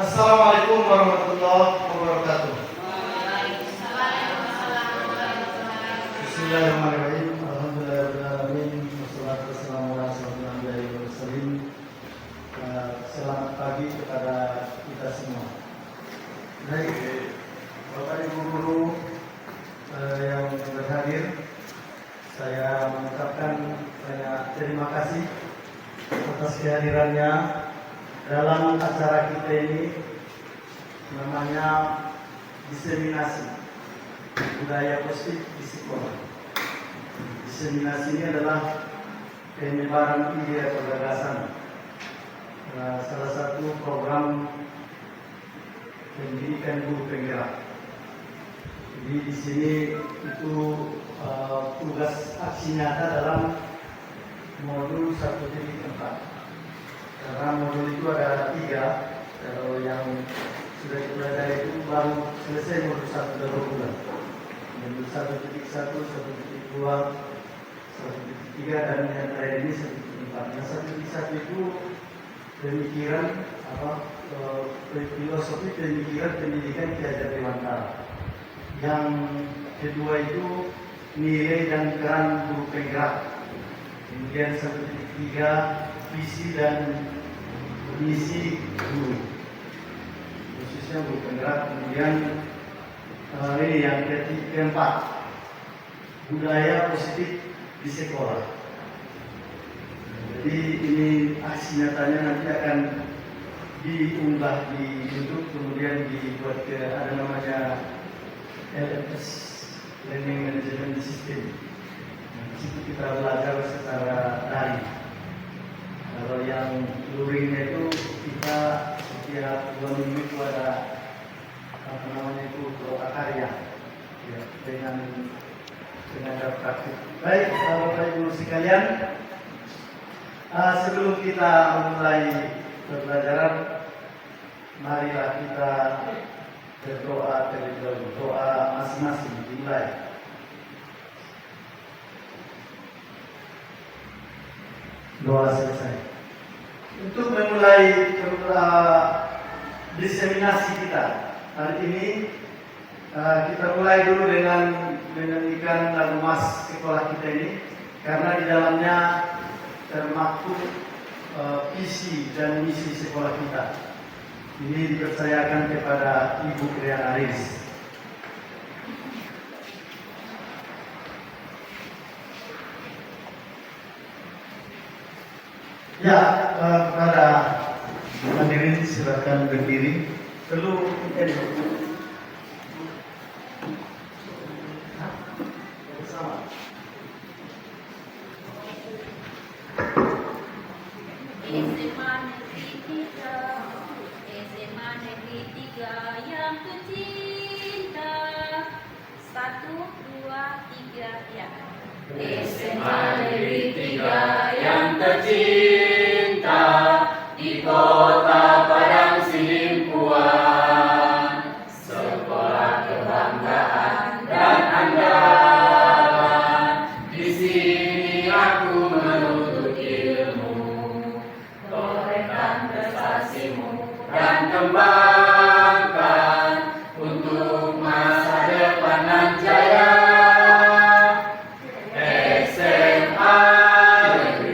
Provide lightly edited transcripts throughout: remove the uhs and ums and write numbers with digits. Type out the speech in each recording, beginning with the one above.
Assalamualaikum warahmatullahi wabarakatuh. Bismillahirrahmanirrahim. Alhamdulillahirrahmanirrahim. Wassalatu wassalamu ala asyrofil anbiya'i wal mursalin. Selamat pagi kepada kita semua. Baik, Bapak Ibu guru yang berhadir, saya mengucapkan banyak terima kasih atas kehadirannya dalam acara kita ini, namanya diseminasi budaya positif di sekolah. Diseminasi ini adalah penyebaran ide atau gagasan, salah satu program pendidikan guru penggerak. Jadi di sini itu tugas aksi nyata dalam modul 1.4. Karena modul itu ada 3, kalau yang sudah dipelajari itu baru selesai modul 1 dalam bulan. Modul 1.1, 1.2, 1.3 dan yang terakhir ini 1.4. Yang 1.1 itu pemikiran filosofi pemikiran pendidikan Ki Hajar Dewantara. Yang kedua itu nilai dan peran guru penggerak. Kemudian 1.3 visi dan misi guru, khususnya guru penggerak. Kemudian ini yang keempat, budaya positif di sekolah. Jadi ini aksi nyatanya nanti akan diunggah di YouTube, kemudian dibuat ada namanya LMS, Learning Management System. Di situ kita belajar secara daring. Kalau yang luringnya itu kita setiap 2 minggu itu ada karya ya, dengan praktik. Baik, Bapak Ibu sekalian, sebelum kita mulai pembelajaran, marilah kita berdoa terlebih dahulu. Doa masing-masing dimulai. Doa selesai. Untuk memulai diseminasi kita hari ini, kita mulai dulu dengan menyanyikan lagu Mas sekolah kita ini, karena di dalamnya termaktub visi dan misi sekolah kita. Ini dipercayakan kepada Ibu Kriana Aris. Ya, kepada hadirin silakan berdiri. Perlu bersama. SMA Negeri 3 yang tercinta. 1, 2, 3 ya. SMA Negeri 3 yang tercinta di kota Padang Simpuan, sekolah kebanggaan dan andalan. Di sini aku menuntut ilmu, torehkan prestasimu dan kembangkan untuk masa depan nan jaya. SMA Negeri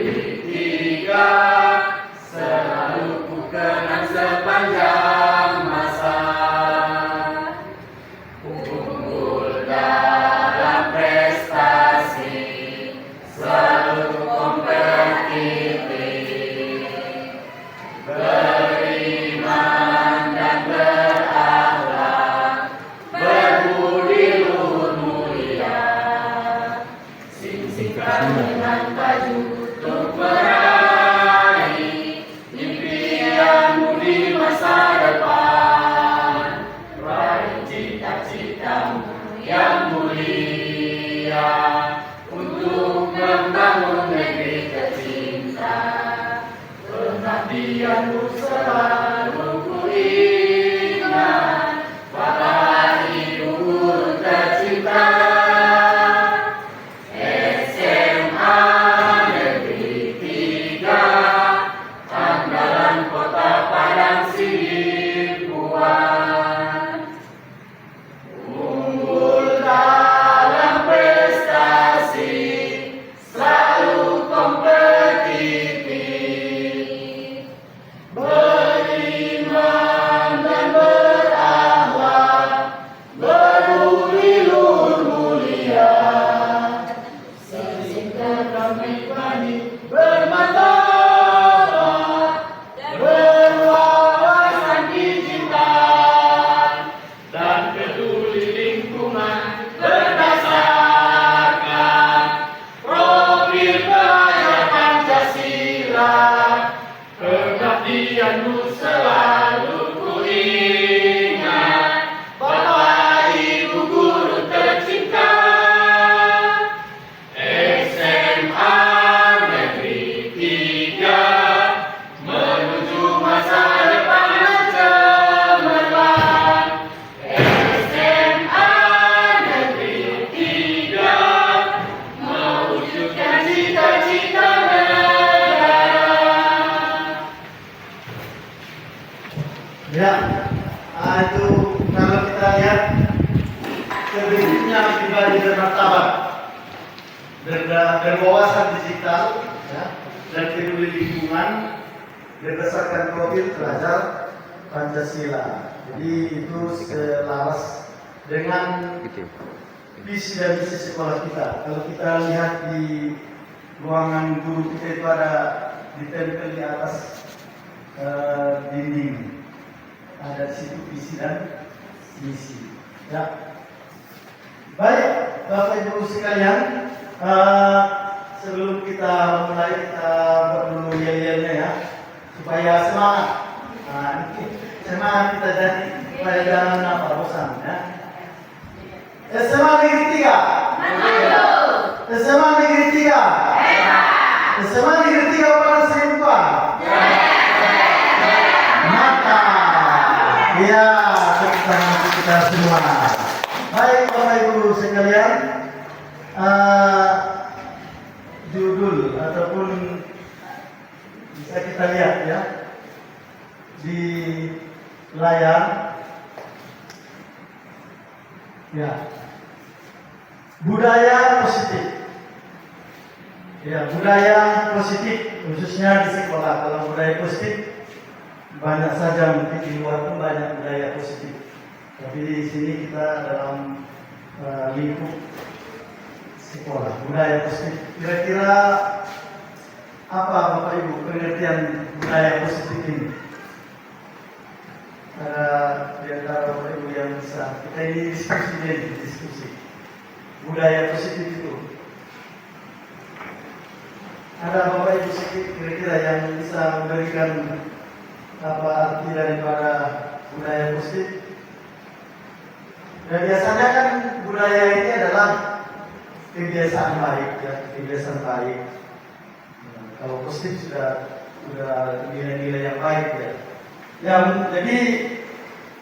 lihat terbentuknya pribadi bermartabat, berwawasan digital, ya, dan peduli lingkungan berdasarkan profil pelajar Pancasila. Jadi itu selaras dengan visi dan misi sekolah kita. Kalau kita lihat di ruangan guru kita itu ada ditempel di atas dinding, ada di situ visi dan misi. Ya, baik Bapak Ibu sekalian, sebelum kita mulai kita buat dulu yel-yelnya ya, supaya semangat. Nah, semangat kita jadi supaya jangan apa bosan ya. SMA Negeri 3. SMA Negeri 3. SMA Negeri 3 Palang Simpa. Maka, ya kita semua. Baik Bapak Ibu sekalian, judul ataupun bisa kita lihat ya di layar, ya, budaya positif. Ya, budaya positif khususnya di sekolah. Kalau budaya positif banyak saja, mungkin di luar pun banyak budaya positif. Tapi di sini kita dalam lingkup sekolah, budaya positif. Kira-kira apa Bapak Ibu pengertian budaya positif ini? Ada di antara Bapak Ibu yang bisa kita ini diskusi budaya positif itu. Ada Bapak Ibu kira-kira yang bisa memberikan apa arti daripada budaya positif? Dan biasanya kan budaya ini adalah kebiasaan baik, ya, kebiasaan baik. Kalau positif sudah nilai-nilai yang baik ya. Jadi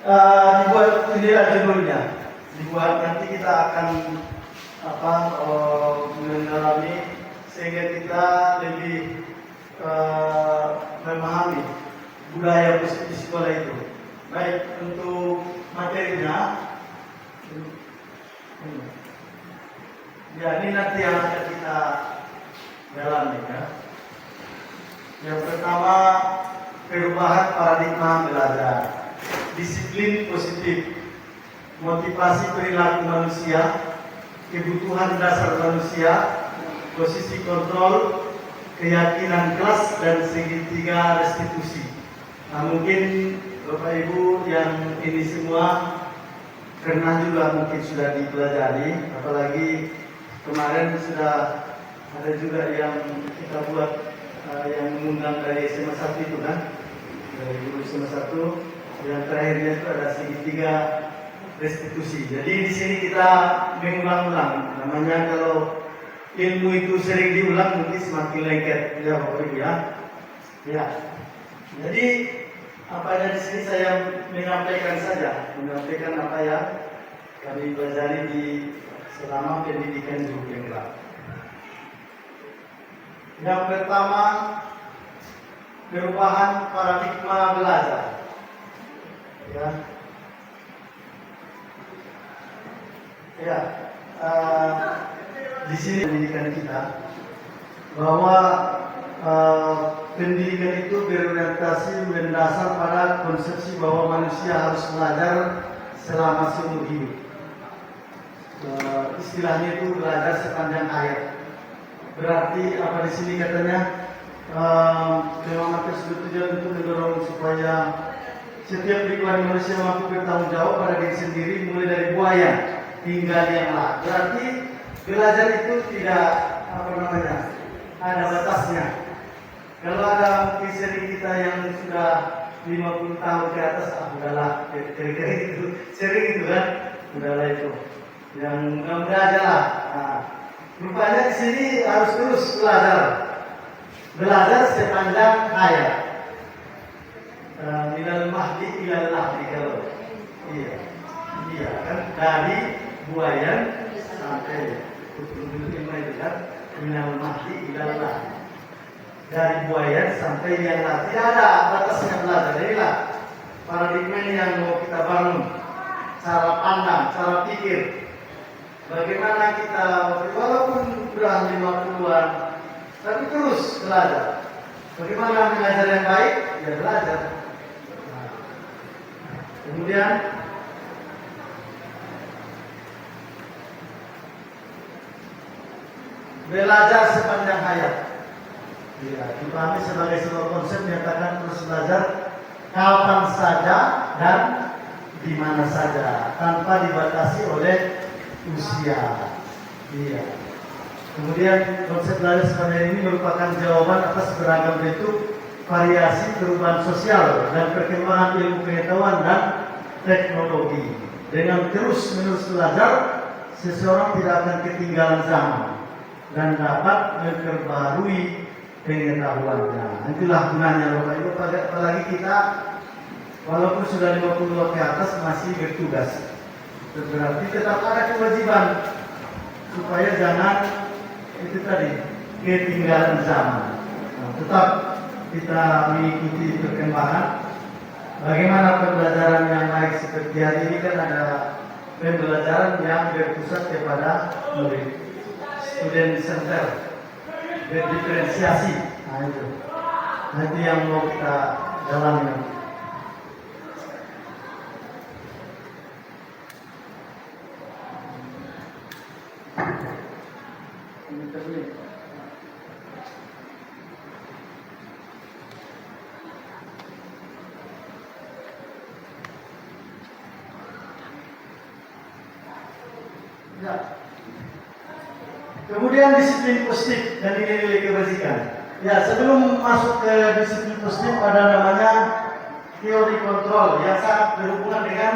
dibuat inilah judulnya. Dibuat nanti kita akan mengalami sehingga kita lebih memahami budaya positif di sekolah itu. Baik, untuk materinya. Ya, ini nanti yang akan kita dalami ya. Yang pertama, perubahan paradigma belajar, disiplin positif, motivasi perilaku manusia, kebutuhan dasar manusia, posisi kontrol, keyakinan kelas, dan segitiga restitusi. Nah, mungkin Bapak Ibu yang ini semua pernah juga mungkin sudah dipelajari, apalagi kemarin sudah ada juga yang kita buat yang mengundang dari SMA 1 itu kan, dari guru SMA 1, yang terakhirnya itu ada segitiga restitusi. Jadi di sini kita mengulang-ulang. Namanya kalau ilmu itu sering diulang mungkin semakin lengket ya Bapak Ibu ya. Ya. Jadi apa yang di sini saya menyampaikan apa yang kami pelajari di selama pendidikan guru penggerak. Yang pertama, perubahan paradigma belajar. Ya. Ya. Di sini pendidikan kita bahwa pendidikan itu berorientasi mendasar pada konsepsi bahwa manusia harus belajar selama seumur hidup. Istilahnya itu belajar sepanjang hayat. Berarti apa di sini katanya memang tersebut tujuan untuk mendorong supaya setiap pribadi manusia mampu bertanggung jawab pada diri sendiri, mulai dari buaya hingga liang lahat. Berarti belajar itu tidak ada batasnya. Kalau ada mungkin sering kita yang sudah 50 tahun ke atas, udahlah, kira-kira itu sering itu kan, udahlah itu. Yang mudah-mudah aja lah. Nah, rupanya di sini harus terus belajar sepanjang hayat. Minal mahdi ilal lahdi kalau iya kan, dari buayan sampai ilmu itu kan, minal mahdi ilal lahdi, dari buayan sampai yang lahdi. Tidak ada batasnya belajar. Inilah paradigma yang mau kita bangun, cara cara pikir. Bagaimana kita, walaupun sudah 50-an, tapi terus belajar. Bagaimana mengajar yang baik? Ya belajar. Nah, kemudian belajar sepanjang hayat. Ya, dipahami sebagai sebuah konsep menyatakan terus belajar kapan saja dan di mana saja tanpa dibatasi oleh usia. Iya. Kemudian konsep belajar sepanjang ini merupakan jawaban atas beragam bentuk variasi perubahan sosial dan perkembangan ilmu pengetahuan dan teknologi. Dengan terus-menerus belajar, seseorang tidak akan ketinggalan zaman dan dapat memperbarui pengetahuannya. Itulah gunanya Bapak Ibu, apalagi kita walaupun sudah 50 ke atas masih bertugas. Berarti tetap ada kewajiban supaya jangan itu tadi ketinggalan zaman. Nah, tetap kita mengikuti perkembangan. Bagaimana pembelajaran yang baik seperti hari ini kan ada pembelajaran yang berpusat kepada murid, student center, berdiferensiasi. Nah itu yang mau kita jalani. Ya. Kemudian disiplin positif dan nilai-nilai kebajikan. Ya, sebelum masuk ke disiplin positif ada namanya teori kontrol yang sangat berhubungan dengan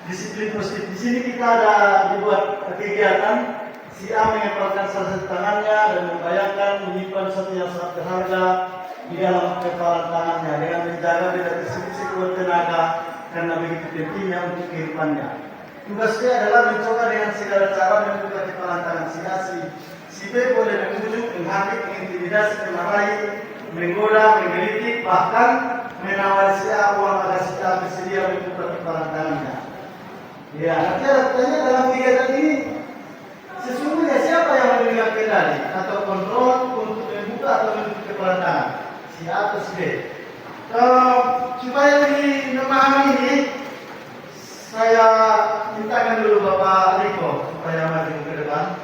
disiplin positif. Di sini kita ada dibuat kegiatan si A menempelkan salah satu tangannya dan membayangkan menyimpan sesuatu yang sangat berharga di dalam kepalan tangannya dengan menjaga tidak tersisih sekuat tenaga karena begitu pentingnya untuk kehidupannya. Tugas B adalah mencoba dengan segala cara membuka kepalan tangan si B boleh membujuk, menghakimi, mengintimidasi, memarahi, menggoda, menggelitik, bahkan menawari si A uang agar si A bersedia membuka kepalan tangannya. Ya, nanti ada pertanyaan dalam kegiatan ini. Sesungguhnya siapa yang memegang kendali atau kontrol untuk membuka atau menutup kepalan tangan? Si A atau si B? Supaya lebih memahami ini, saya mintakan dulu Bapak Riko supaya maju ke depan.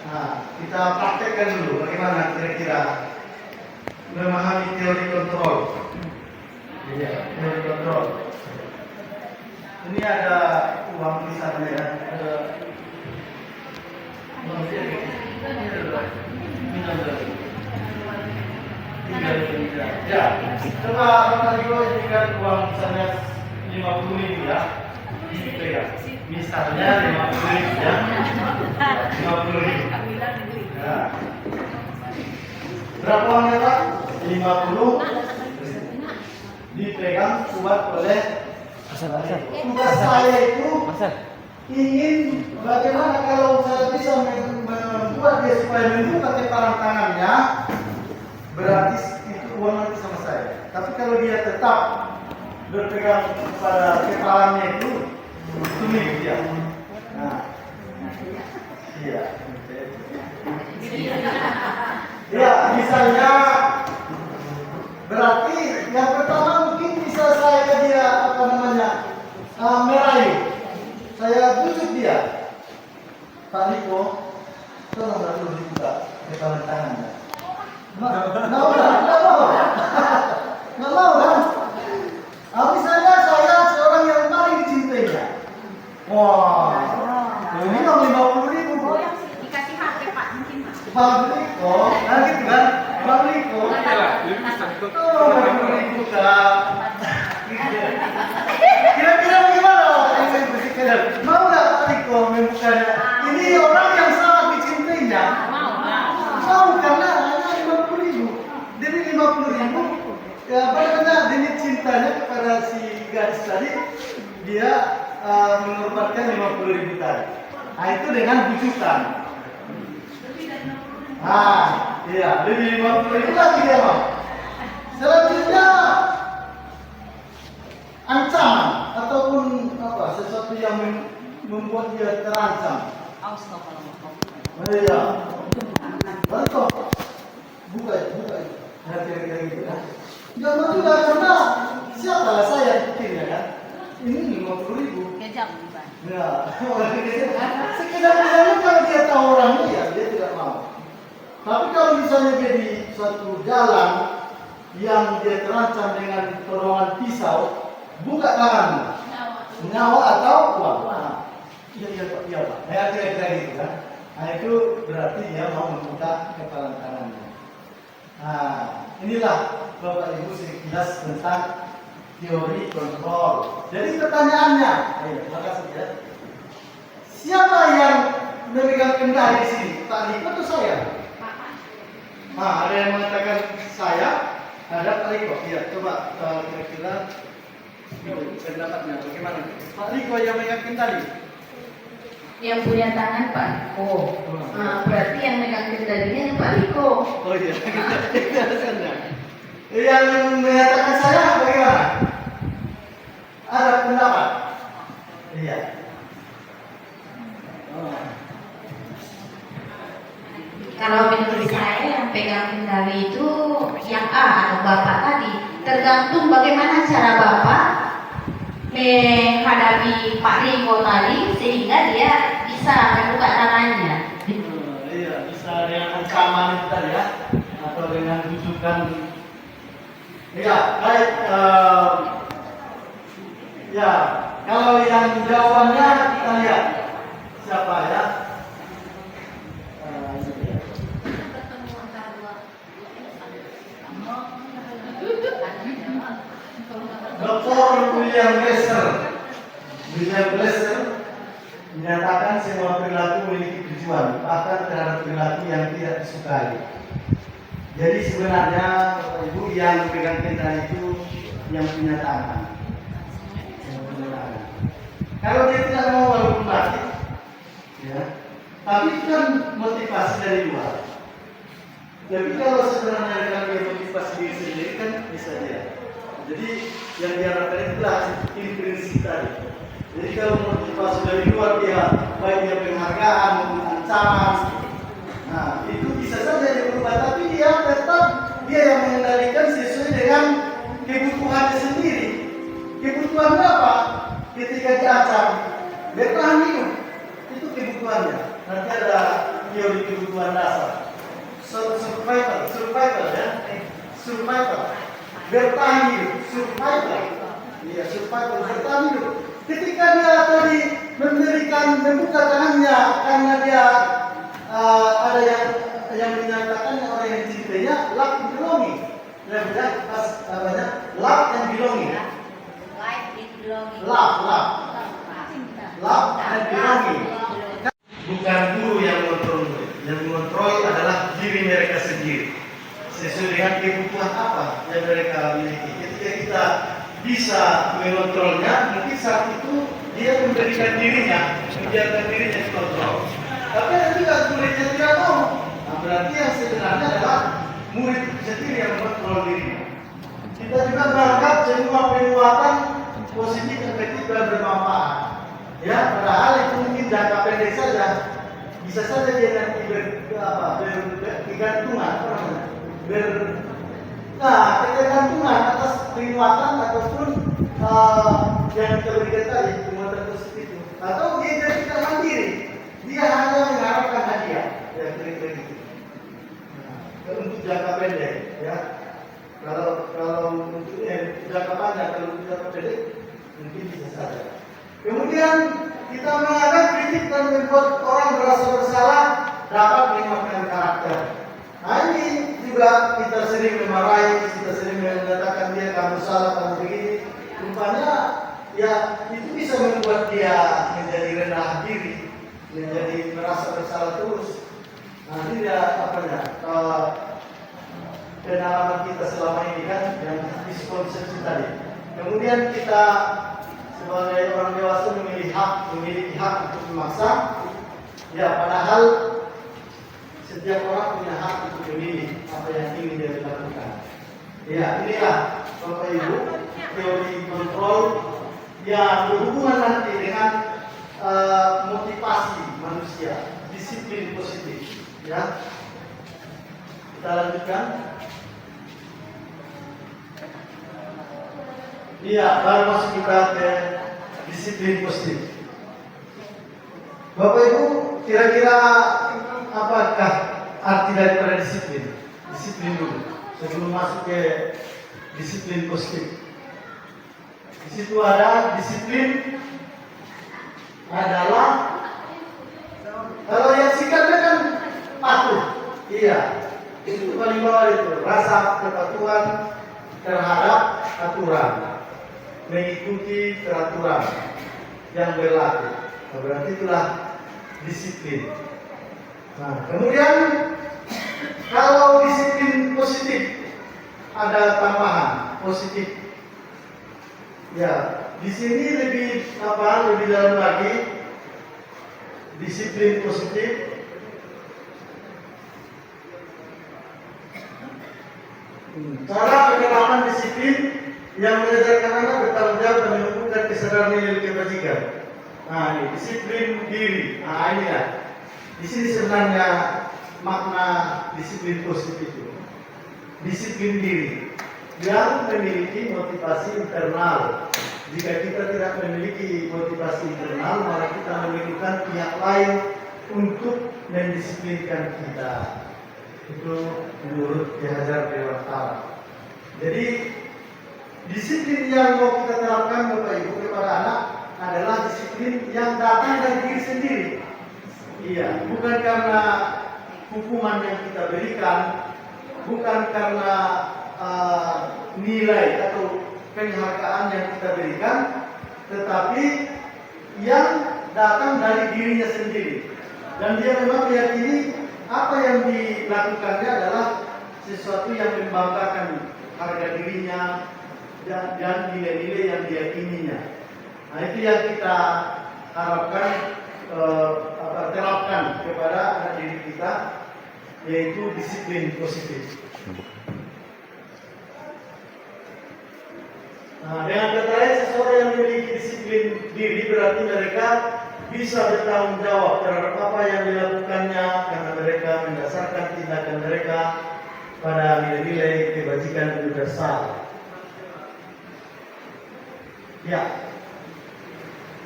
Nah, kita praktekkan dulu bagaimana kira-kira memahami teori kontrol. Iya, teori kontrol. Ini ada uang misalnya ya. Ya, coba Bapak Riko berikan uang misalnya 50.000 ya. Misalnya 50.000 ya. 50.000. Ya. Berapa uangnya Pak? 50. Dipegang kuat oleh tugas saya itu ingin bagaimana kalau saya bisa membuat dia supaya membuka kepalan tangannya, berarti itu uang nanti sama saya. Tapi kalau dia tetap berpegang pada kepalanya itu milik dia. Nah, iya. Ya, misalnya berarti yang pertama mungkin bisa saya dia merayu. Saya bujuk dia. Pak Niko, tolong dulu dibuka kepalan tangannya. Nggak mau kan? Misalnya saya seorang yang paling dicintainya. Wah, ini dong 50.000. Oh, yang dikasih HP Pak mungkin Pak. Pak Niko, nah gitu kan? Pak Niko, tolong 50.000 Kak. Kira-kira bagaimana? Mau nggak Pak Niko membukanya? Ini orang yang sangat dicintainya. Mau karena hanya 50.000. Jadi 50.000. Ya, demi cintanya kepada si gadis tadi, dia mengorbankan 50.000 tadi. Nah, itu dengan bujukan. Iya, lebih 50.000 lagi dia mau. Selanjutnya ancaman ataupun sesuatu yang membuat dia terancam. Iya. Balik kok. Buka. Hati-hati gitu kan. Jangan juga karena siapalah saya pikirnya kan. Ini 50.000. Kejam bukan? Ya, sekedar misalnya kalau dia tahu orangnya ya dia tidak mau. Tapi kalau misalnya dia di suatu jalan yang dia terancam dengan potongan pisau, buka tanganmu, nyawa atau uang. Iya Pak. Kira-kira gitu kan. Nah itu berarti dia mau membuka kepala tangannya. Nah inilah Bapak Ibu sekilas tentang teori kontrol. Jadi pertanyaannya, terima kasih ya. Siapa yang memegang kendali di sini? Pak Riko atau saya? Nah, ada yang mengatakan saya, ada Pak Riko. Iya, coba kira-kira pendapatnya bagaimana? Pak Riko yang memegang kendali. Yang punya tangan Pak Riko. Berarti yang megang kendalinya Pak Riko. Oh iya, kita alasannya. Yang menyatakan saya bagaimana? Ada pendapat? Iya. Kalau menurut saya yang pegang kendali itu yang A atau Bapak tadi. Tergantung bagaimana cara Bapak menghadapi Pak Riko tadi sehingga dia bisa membuka tangannya. Iya, bisa dengan ancaman itu tadi ya, atau dengan rujukan. Iya, baik. Ya, kalau yang jawabannya kita lihat siapa ya? Dr. William Glasser menyatakan semua perilaku memiliki tujuan, bahkan terhadap perilaku yang tidak disukai. Jadi sebenarnya Bapak Ibu yang pegang kendali itu yang punya tangan. Kalau dia tidak mau walaupun mati, ya, tapi itu kan motivasi dari luar. Jadi kalau sebenarnya dengan dia motivasi diri sendiri kan bisa dia. Jadi yang diharapkan itulah intrinsik tadi. Jadi kalau motivasi dari luar dia baik dia penghargaan maupun ancaman, nah itu bisa saja dia berubah. Tapi dia tetap dia yang mengendalikan sesuai dengan kebutuhannya sendiri. Kebutuhannya apa? Ketika diancam, bertahan hidup, itu kebutuhannya. Nanti ada teori kebutuhan dasar, survival ya, survival, bertahan hidup, survival, iya survival, bertahan hidup. Ketika dia tadi membuka tangannya karena dia ada yang menyatakan orang yang dicintainya lack and belonging, lack and belonging. Love and belonging. Bukan guru yang mengontrol murid. Yang mengontrol adalah diri mereka sendiri. Sesuai dengan kebutuhan apa yang mereka miliki. Ketika kita bisa mengontrolnya, mungkin saat itu dia memberikan dirinya, membiarkan dirinya dikontrol. Tapi ada juga muridnya tidak mau. Nah, berarti yang sebenarnya adalah murid itu sendiri yang mengontrol dirinya. Kita juga menganggap semua penguatan positif, efektif dan bermanfaat. Ya, padahal itu mungkin jangka pendek saja. Bisa saja dia nanti bergantungan, ketergantungan atas penguatan ataupun yang kita berikan tadi penguatan positif itu. Atau dia jadi tidak mandiri, dia hanya mengharapkan hadiah. Ya, kira-kira gitu. Nah, untuk jangka pendek, ya. Kalau untuk jangka panjang, kalau untuk jangka pendek mungkin bisa saja. Kemudian kita menganggap kritik dan membuat orang merasa bersalah dapat menyebabkan karakter. Nah ini juga kita sering memarahi, kita sering mengatakan dia kamu salah, kamu begini. Rupanya ya itu bisa membuat dia menjadi rendah diri, menjadi merasa bersalah terus. Nah ini dia pengalaman kita selama ini kan yang miskonsepsi tadi. Kemudian kita sebagai orang dewasa memiliki hak untuk memaksa. Ya, padahal setiap orang punya hak untuk memilih apa yang ingin dia lakukan. Ya, inilah Bapak Ibu teori kontrol yang berhubungan nanti dengan lanjutkan. Iya, baru masuk kita ke disiplin positif. Bapak Ibu, kira-kira apakah arti daripada disiplin? Disiplin dulu, sebelum masuk ke disiplin positif. Di situ ada disiplin adalah, kalau yang singkatnya kan patuh. Iya, itu paling bawah itu, rasa kepatuhan terhadap aturan, mengikuti peraturan yang berlaku. Nah, berarti itulah disiplin. Nah, kemudian kalau disiplin positif ada tambahan positif. Ya, di sini lebih dalam lagi disiplin positif. Cara penerapan disiplin yang mengajarkan anak bertanggung jawab dan menumbuhkan kesadaran nilai kebajikan. Nah, ini disiplin diri. Nah, ini ya. Di sini sebenarnya makna disiplin positif itu. Disiplin diri yang memiliki motivasi internal. Jika kita tidak memiliki motivasi internal, maka kita memerlukan pihak lain untuk mendisiplinkan kita. Itu menurut Ki Hajar Dewantara. Jadi disiplin yang mau kita terapkan Bapak Ibu kepada anak adalah disiplin yang datang dari diri sendiri. Iya, bukan karena hukuman yang kita berikan, bukan karena nilai atau penghargaan yang kita berikan, tetapi yang datang dari dirinya sendiri. Dan dia memang meyakini apa yang dilakukannya adalah sesuatu yang membanggakan harga dirinya dan nilai-nilai yang diyakininya. Nah, itu yang kita harapkan terapkan kepada anak didik kita, yaitu disiplin positif. Nah, dengan kata lain, seseorang yang memiliki disiplin diri berarti mereka bisa bertanggung jawab terhadap apa yang dilakukannya karena mereka mendasarkan tindakan mereka pada nilai-nilai kebajikan universal. Ya,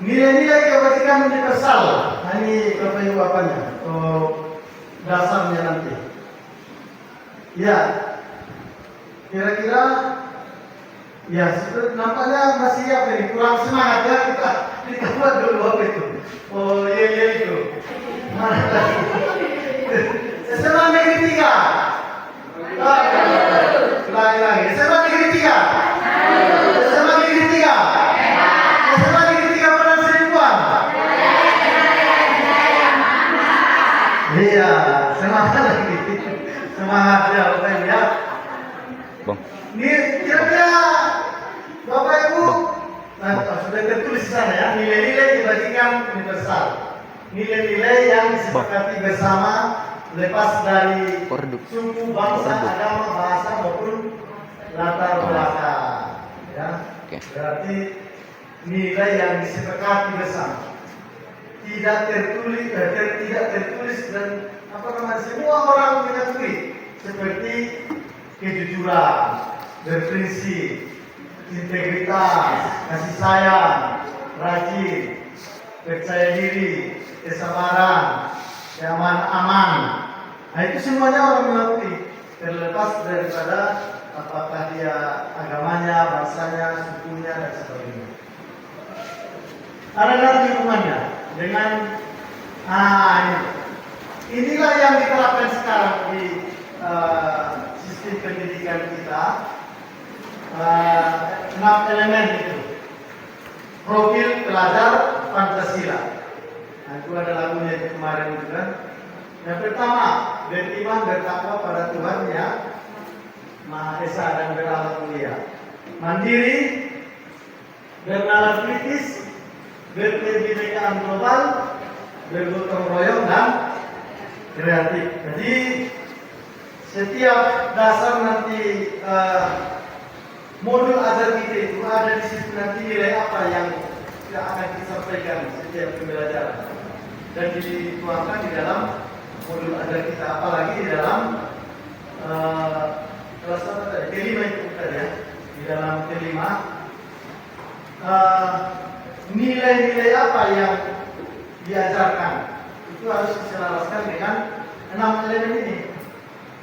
nilai-nilai kebajikan universal. Nah, ini Bapak Ibu apanya? Dasarnya nanti. Ya, kira-kira ya, nampaknya masih kurang semangat ya, kita buat dulu apa itu. Oh iya itu. Mana lagi? SMA Negeri 3. Lagi. SMA Negeri 3. SMA Negeri 3. SMA Negeri 3 pada seribuan. Iya, semangat lagi. Semangat ya Bapak Ibu ya. Ini kira-kira Bapak Ibu, sudah tertulis di sana ya, nilai-nilai kebajikan universal, nilai-nilai yang disepakati bersama, lepas dari suku, bangsa, agama, bahasa maupun latar belakang. Ya, berarti nilai yang disepakati bersama, tidak tertulis dan semua orang mengakui, seperti kejujuran, berprinsip, integritas, kasih sayang, rajin, percaya diri, kesabaran, aman. Nah, itu semuanya orang mengakui, terlepas daripada apakah dia agamanya, bangsanya, sukunya, dan sebagainya. Ada lagi hubungannya dengan inilah yang diterapkan sekarang di sistem pendidikan kita. 6 elemen itu. Profil pelajar Pancasila. Nah, itu ada lagunya itu kemarin itu kan. Yang pertama, beriman bertakwa pada Tuhan Yang Maha Esa dan berakhlak mulia. Mandiri, bernalar kritis, berkebinekaan global, bergotong royong dan kreatif. Jadi setiap dasar nanti modul ajar kita itu ada di situ nanti nilai apa yang akan disampaikan setiap pembelajaran dan dituangkan di dalam modul ajar kita, apalagi di dalam kelas apa tadi? Kelima itu tadi ya. Di dalam kelima, nilai-nilai apa yang diajarkan itu harus diselaraskan dengan 6 elemen ini.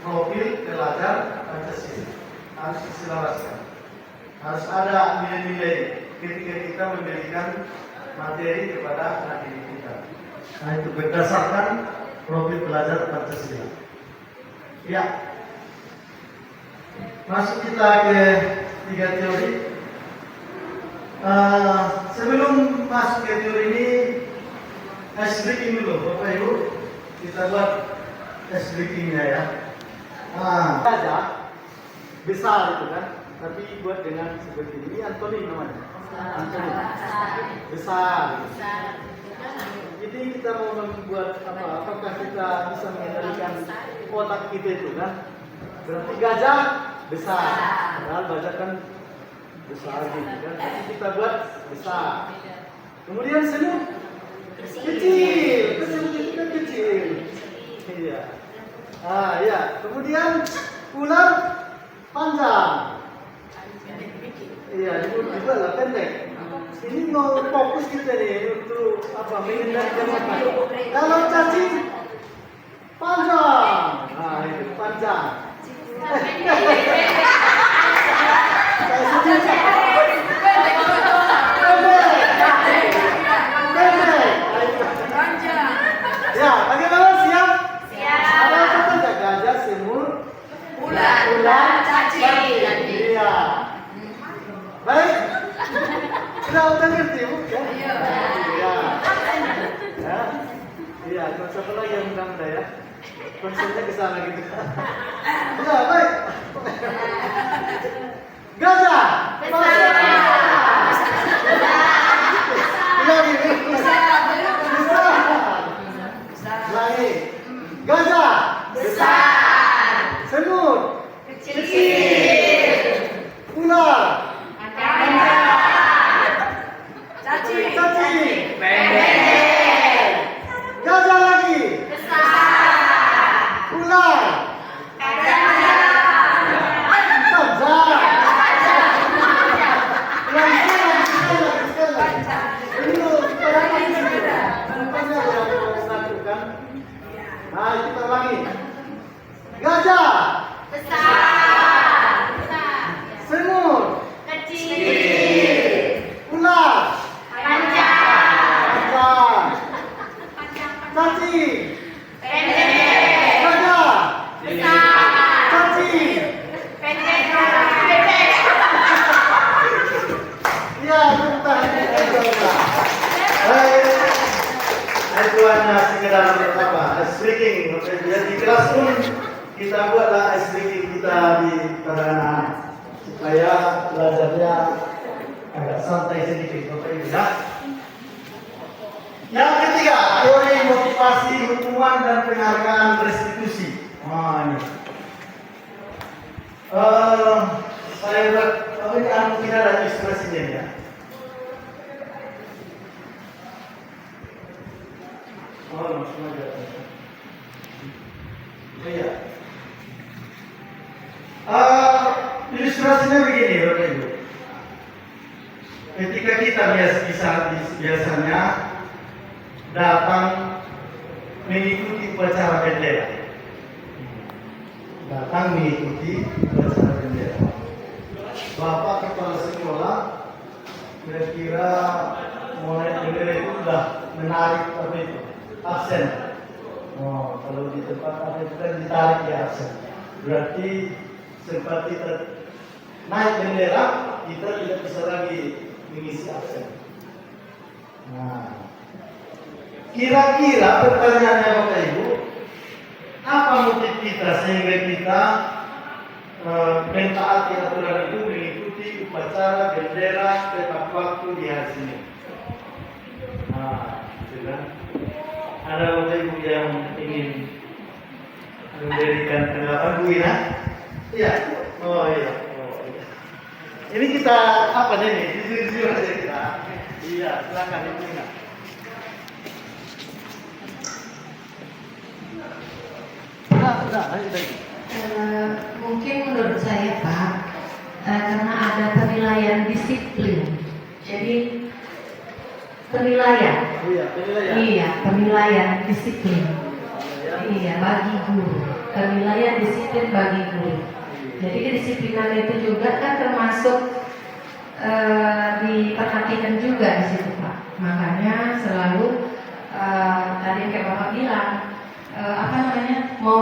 Profil pelajar Pancasila harus diselaraskan. Harus ada nilai-nilai ketika kita memberikan materi kepada anak didik kita. Nah itu berdasarkan profil pelajar Pancasila. Ya, masuk kita ke 3 teori. Sebelum masuk ke teori ini, ice breaking dulu, Bapak Ibu. Kita buat ice breakingnya ya. Saja besar itu kan, tapi buat dengan seperti ini. Antoni namanya. Antoni. Besar. Jadi kita mau membuat apa? Apakah kita bisa mengendalikan otak kita itu kan? Berarti gajah besar. Padahal baca kan besar gitu kan. Tapi kita buat besar. Kemudian semut kecil. Semut itu kan kecil. Iya. Ya. Kemudian ular panjang. Iya, juga lah pendek. Ini mau fokus kita nih untuk apa? Mengendalikan apa? Kalau cacing panjang. Nah, itu panjang. Ya, bagaimana siap? Siap. Ada apa saja? Gajah, semut, Ular, cacing. Iya. Baik. Udah ngerti Bu? Ya? Iya. Ya. Iya, konsep lagi yang mudah-mudah ya. Konsepnya ke sana gitu. Ya, baik. Gajah. Lagi. Lagi. Gajah. Besar. Semut. Kecil. Ular. Cacing. Cacing. Pendek. Gajah lagi. Besar. Ular. Gajah. Panjang. Nah, kita ulangi. Gajah, Besar. semut, Kecil. ular, Panjang. panjang, cacing, Pendek. gajah, Besar. cacing. Pendek. Pendek. Ya, bentar. Itu hanya sekedar apa? Ice breaking. Di kelas pun kita buatlah ice breaking kita di pada anak-anak supaya belajarnya agak santai sedikit, Bapak Ibu ya. Yang ketiga, teori motivasi hukuman dan penghargaan restitusi. Ini. Saya buat ini mungkin ada ilustrasinya ya. Sengaja. Iya. Ilustrasinya begini, Bapak Ibu. Ketika kita biasanya datang mengikuti upacara bendera. Datang mengikuti upacara bendera. Bapak kepala sekolah kira-kira mulai bendera itu sudah menarik apa itu? Absen. Oh, kalau di tempat apa itu kan ditarik ya absen. Berarti sempat kita naik bendera, kita tidak bisa lagi mengisi absen. Nah, kira-kira pertanyaannya Bapak Ibu, apa motif kita sehingga kita mentaati aturan itu mengikuti upacara bendera tepat waktu di hari Senin? Nah, itu kan. Ada Bapak Ibu yang ingin memberikan tanggapan Bu Ina? Iya. Oh iya. Ini kita apa nih? Jujur aja kita. Iya, silakan Ibu Ina. Begini, Mungkin menurut saya Pak, karena ada penilaian disiplin. Jadi penilaian, iya penilaian disiplin, iya bagi guru, penilaian disiplin bagi guru. Jadi kedisiplinan itu juga kan termasuk diperhatikan juga di situ Pak. Makanya selalu tadi kayak Bapak bilang mau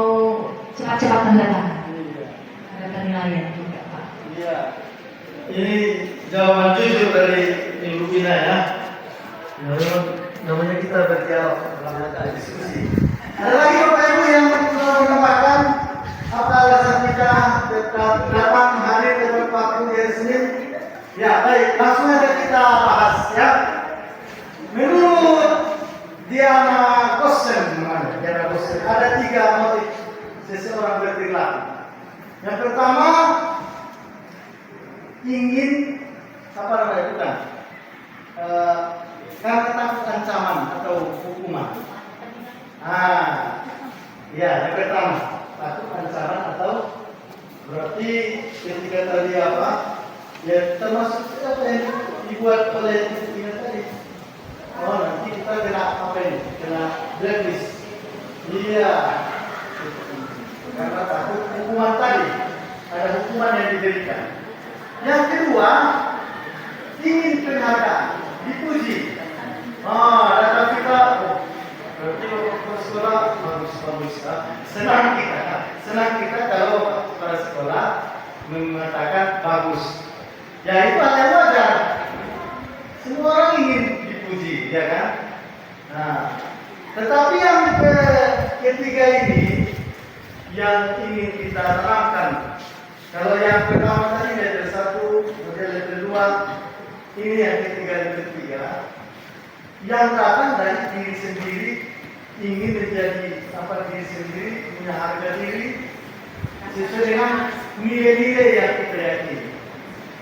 cepat-cepat tanda tangan. Ada penilaian juga Pak. Iya. Ini jawaban jujur dari Ibu Bina ya. Namanya kita berdialog, namanya diskusi. Ada lagi Bapak Ibu yang menambahkan apa alasan kita datang hadir ke tempat ujian Senin? Ya baik, langsung aja kita bahas ya. Menurut Diana Gossen, ada 3 motif seseorang berperilaku. Yang pertama, ingin karena takut ancaman atau hukuman. Ya, yang pertama takut ancaman atau berarti ketika tadi apa? Ya termasuk apa yang dibuat oleh Tina tadi. Oh nanti kita kena apa ini? Kena blacklist. Iya. Karena takut hukuman tadi. Ada hukuman yang diberikan. Yang kedua, ingin penghargaan, dipuji. Datang kita, berarti waktu sekolah bagus. Senang kita kalau pada sekolah mengatakan bagus. Ya itu hal yang wajar. Semua orang ingin dipuji, ya kan? Nah, tetapi yang ketiga ini yang ingin kita terangkan. Kalau yang pertama tadi level 1, model level 2, ini yang ketiga level 3, yang datang dari diri sendiri, ingin menjadi diri sendiri, punya harga diri, sesuai dengan nilai-nilai yang kita yakini.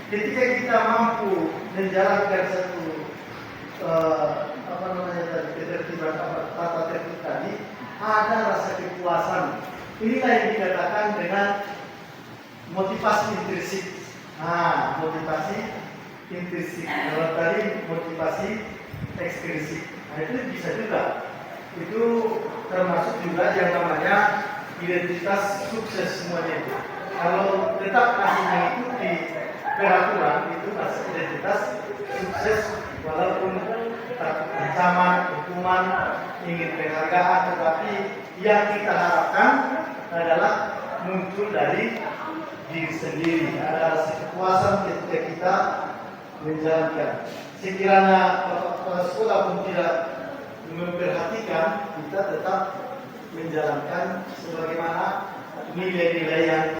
Ketika kita mampu menjalankan satu ketertiban tata tertib tadi, ada rasa kepuasan. Inilah yang dikatakan dengan motivasi intrinsik. Motivasi intrinsik. Kalau tadi motivasi ekstrinsik. Itu bisa juga. Itu termasuk juga yang namanya identitas sukses semuanya itu. Kalau tetap masih mengikuti peraturan itu masih identitas sukses walaupun takut ancaman, hukuman, ingin penghargaan, tetapi yang kita harapkan adalah muncul dari diri sendiri, ada rasa kepuasan ketika kita menjalankan. Sekiranya sekolah pun tidak memperhatikan, kita tetap menjalankan sebagaimana nilai-nilai yang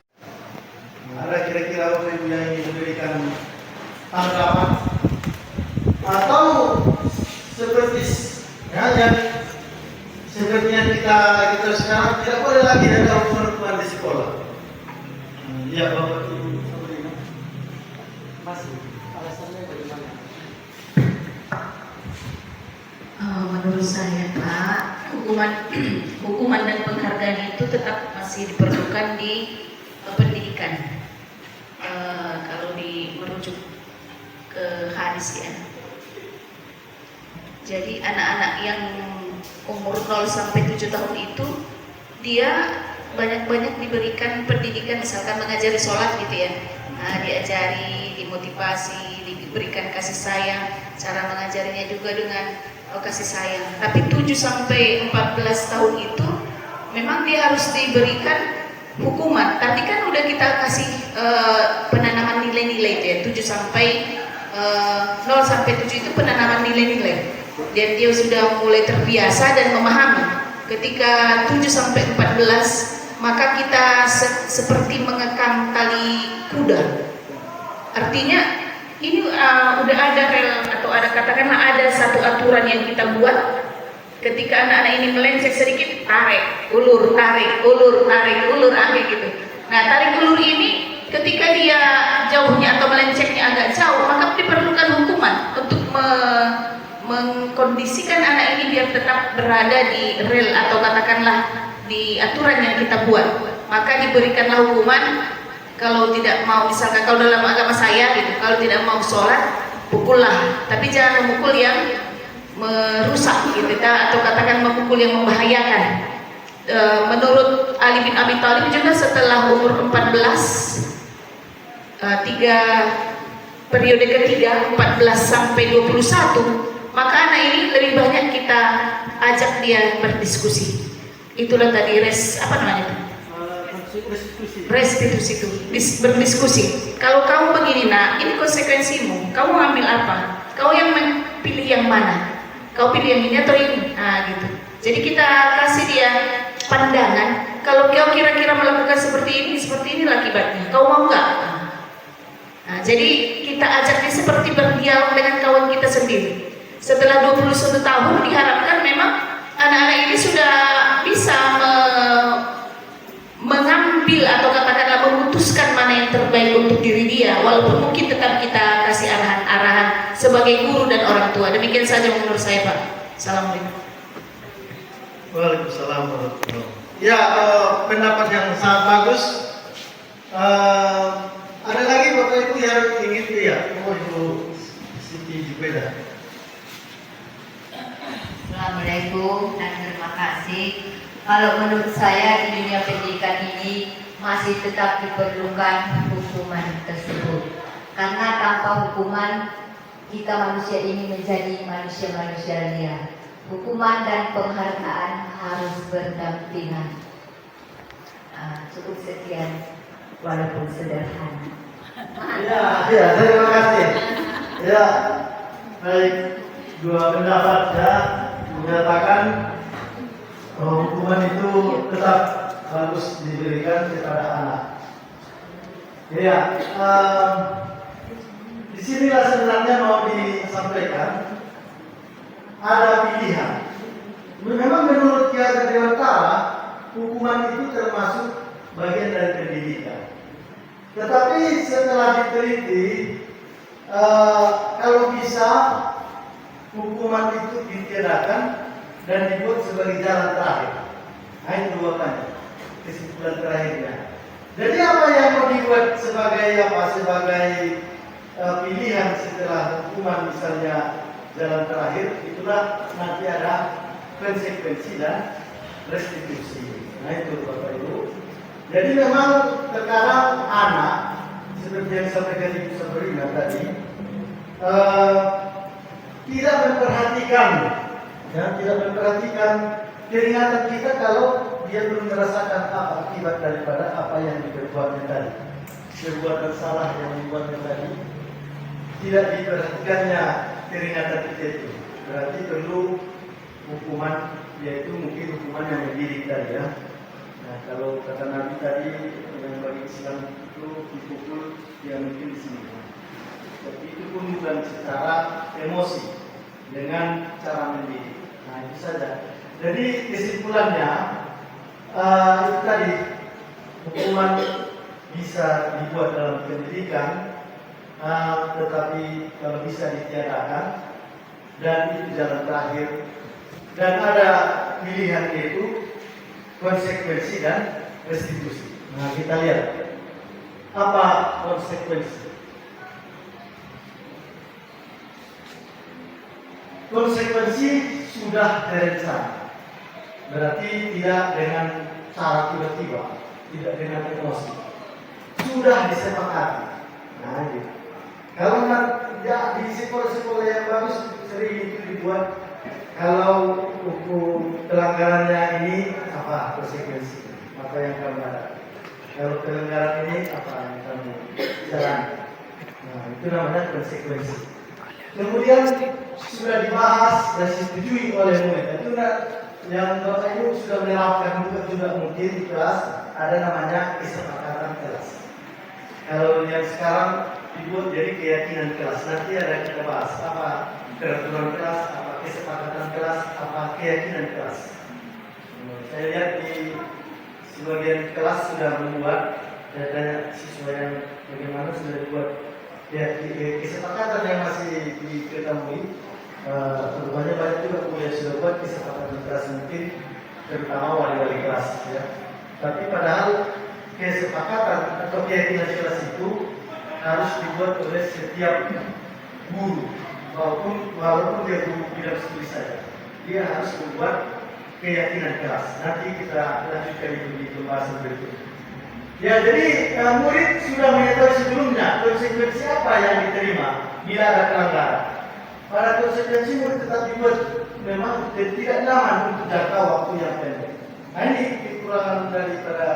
ada. Kira-kira Bapak Ibu yang ingin memberikan tanggapan atau seperti yang sepertinya kita sekarang tidak boleh lagi ada hukuman di sekolah. Ya Bapak Ibu, masih alasannya bagaimana? Menurut saya Pak, hukuman dan penghargaan itu tetap masih diperlukan di pendidikan. Kalau merujuk ke hadis ya. Jadi anak-anak yang umur 0 sampai 7 tahun itu dia banyak-banyak diberikan pendidikan, misalkan mengajari sholat gitu ya. Diajari, dimotivasi, diberikan kasih sayang, cara mengajarinya juga dengan kasih sayang. Tapi 7 sampai 14 tahun itu memang dia harus diberikan hukuman. Tadi kan udah kita kasih penanaman nilai-nilai itu ya, 7 sampai 0 sampai 7 itu penanaman nilai-nilai. Dan dia sudah mulai terbiasa dan memahami. Ketika 7 sampai 14, maka kita seperti mengekang tali kuda. Artinya ini udah ada atau ada katakanlah ada satu aturan yang kita buat. Ketika anak-anak ini melenceng sedikit, tarik, ulur, gitu. Nah, tarik ulur ini ketika dia jauhnya atau melencengnya agak jauh, maka diperlukan hukuman untuk mengkondisikan anak ini biar tetap berada di rel atau katakanlah di aturan yang kita buat. Maka diberikanlah hukuman Kalau tidak mau, misalkan kalau dalam agama saya gitu, kalau tidak mau sholat, pukullah. Tapi jangan memukul yang merusak gitu, atau katakan memukul yang membahayakan. Menurut Ali bin Abi Thalib juga setelah umur 14, periode ketiga 14 sampai 21, maka anak ini lebih banyak kita ajak dia berdiskusi. Itulah tadi restitusi itu, berdiskusi. Kalau kamu begini nak, ini konsekuensimu. Kamu ambil apa? Kau yang pilih yang mana? Kau pilih yang ini atau ini? Nah gitu. Jadi kita kasih dia pandangan. Kalau kau kira-kira melakukan seperti inilah akibatnya. Kau mau nggak? Nah, jadi kita ajak dia seperti berdialog dengan kawan kita sendiri. Setelah 21 tahun diharapkan memang anak-anak ini sudah bisa mengambil atau katakanlah memutuskan mana yang terbaik untuk diri dia, walaupun mungkin tetap kita kasih arahan-arahan sebagai guru dan orang tua. Demikian saja menurut saya, Pak. Assalamualaikum. Waalaikumsalam warahmatullahi wabarakatuh. Ya, pendapat yang sangat bagus. Ada lagi Bapak Ibu yang ingin lihat? Ibu Siti Jubeda. Assalamualaikum dan terima kasih. Kalau menurut saya di dunia pendidikan ini masih tetap diperlukan hukuman tersebut. Karena tanpa hukuman kita manusia ini menjadi manusia-manusia liar. Hukuman dan penghargaan harus berdampingan. Cukup sekian walaupun sederhana. Ya, terima kasih. Ya, baik, dua pendapat ya menyatakan hukuman itu tetap harus diberikan kepada anak. Ya, disinilah sebenarnya mau disampaikan ada pilihan. Memang menurut Ki Dewantara hukuman itu termasuk bagian dari pendidikan. Tetapi setelah diteliti, kalau bisa hukuman itu ditiadakan dan dibuat sebagai jalan terakhir. Nah itu makanya kesimpulan terakhirnya. Jadi apa yang mau dibuat sebagai pilihan setelah hukuman misalnya jalan terakhir, itulah nanti ada konsekuensi dan restitusi. Nah itu Bapak Ibu. Jadi memang terkadang anak seperti yang disampaikan Ibu Sabrina tadi tidak memperhatikan keringatan kita kalau dia belum merasakan apa akibat daripada apa yang diperbuatnya tadi, perbuatan salah yang dibuatnya tadi, tidak diperhatikannya keringatan kita itu. Berarti perlu hukuman, yaitu mungkin hukuman yang mendidik tadi ya. Nah, kalau kata Nabi tadi yang bagi Islam itu dipukul, ya mungkin di sini. Tapi itu pun bukan secara emosi, dengan cara mendidik. Nah itu saja. Jadi kesimpulannya itu tadi, hukuman bisa dibuat dalam pendidikan, tetapi kalau bisa ditiadakan, dan itu jalan terakhir. Dan ada pilihan yaitu konsekuensi dan restitusi. Nah kita lihat apa konsekuensi. Konsekuensi sudah terencana, berarti tidak dengan cara tiba-tiba, tidak dengan emosi, sudah disepakati. Nah, gitu. Kalau ya, di sekolah-sekolah yang bagus sering itu dibuat, kalau hukum pelanggarannya ini apa konsekuensi, apa yang kamu ada. Kalau pelanggaran ini apa yang kamu jalan. Nah, itu namanya konsekuensi. Kemudian sudah dibahas dan disetujui oleh murid. Itu yang Bapak Ibu sudah menerapkan juga mungkin di kelas, ada namanya kesepakatan kelas. Kalau yang sekarang dibuat jadi keyakinan kelas, nanti ada kita bahas apa peraturan kelas, apa kesepakatan kelas, apa keyakinan kelas. Saya lihat di sebagian kelas sudah membuat, dan banyak siswa yang bagaimana sudah dibuat. Ya, kesepakatan yang masih diketahui, terutama banyak juga kuliah sudah buat kesepakatan kelas mungkin, terutama wali-wali kelas ya. Tapi padahal kesepakatan atau keyakinan kelas itu harus dibuat oleh setiap guru, walaupun dia guru bidang studi saja, dia harus membuat keyakinan kelas. Nanti kita lanjutkan itu di pembahasan berikutnya. Ya, jadi murid sudah mengetahui sebelumnya konsekuensi apa yang diterima bila ada pelanggaran. Pada konsekuensi murid tetap dibuat memang tidak nyaman untuk jangka waktu yang pendek. Nah, ini kekurangan daripada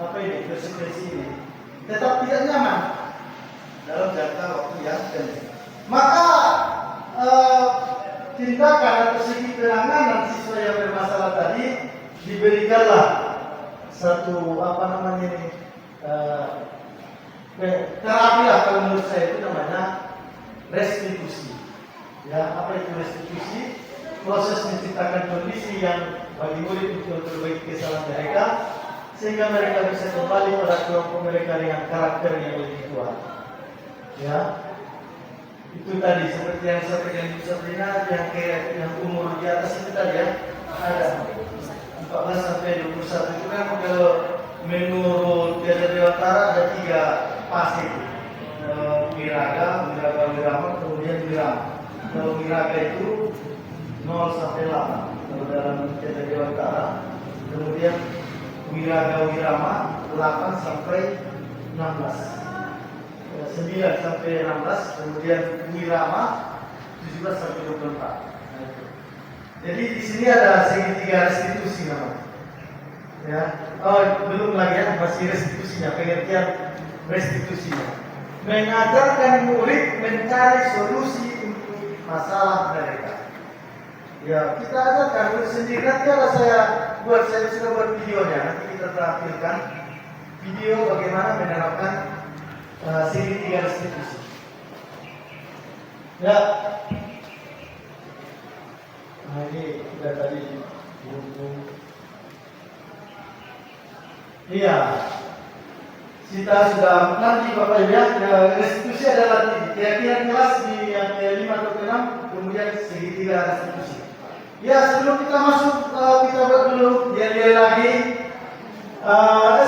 konsekuensi ini. Tetap tidak nyaman dalam jangka waktu yang pendek. Maka tindakan atau segi penanganan siswa yang bermasalah tadi diberikanlah satu terapi lah, kalau menurut saya itu namanya restitusi. Ya, apa itu restitusi? Proses menciptakan kondisi yang bagi murid untuk memperbaiki kesalahan mereka sehingga mereka bisa kembali pada kelompok mereka dengan karakter yang lebih kuat. Ya, itu tadi seperti yang disampaikan Ibu Sabrina, yang umur di atas itu tadi ya, ada 14 sampai 21 itu kan kalau menurut Tiada Dewantara ada 3 fase itu. Wiraga, wirama, kemudian wirama. Kalau wiraga itu 0 sampai 8 kalau dalam Tiada Dewantara. Kemudian wiraga wirama 8 sampai 16. 9 sampai 16, kemudian wirama 17 sampai 24. Nah, itu. Jadi di sini ada segitiga restitusi namanya. Ya, belum lagi ya, masih restitusinya, pengertian restitusinya. Mengajarkan murid mencari solusi untuk masalah mereka. Ya, kita ajarkan murid sendiri. Nanti saya sudah buat videonya. Nanti kita tampilkan video bagaimana menerapkan segitiga restitusi. Ya, nah ini sudah tadi buku. Iya, kita sudah nanti Bapak Ibu ya, restitusi adalah keyakinan kelas di yang ke-5 atau ke-6, kemudian segitiga restitusi. Ya, sebelum kita masuk kita buat dulu dia lagi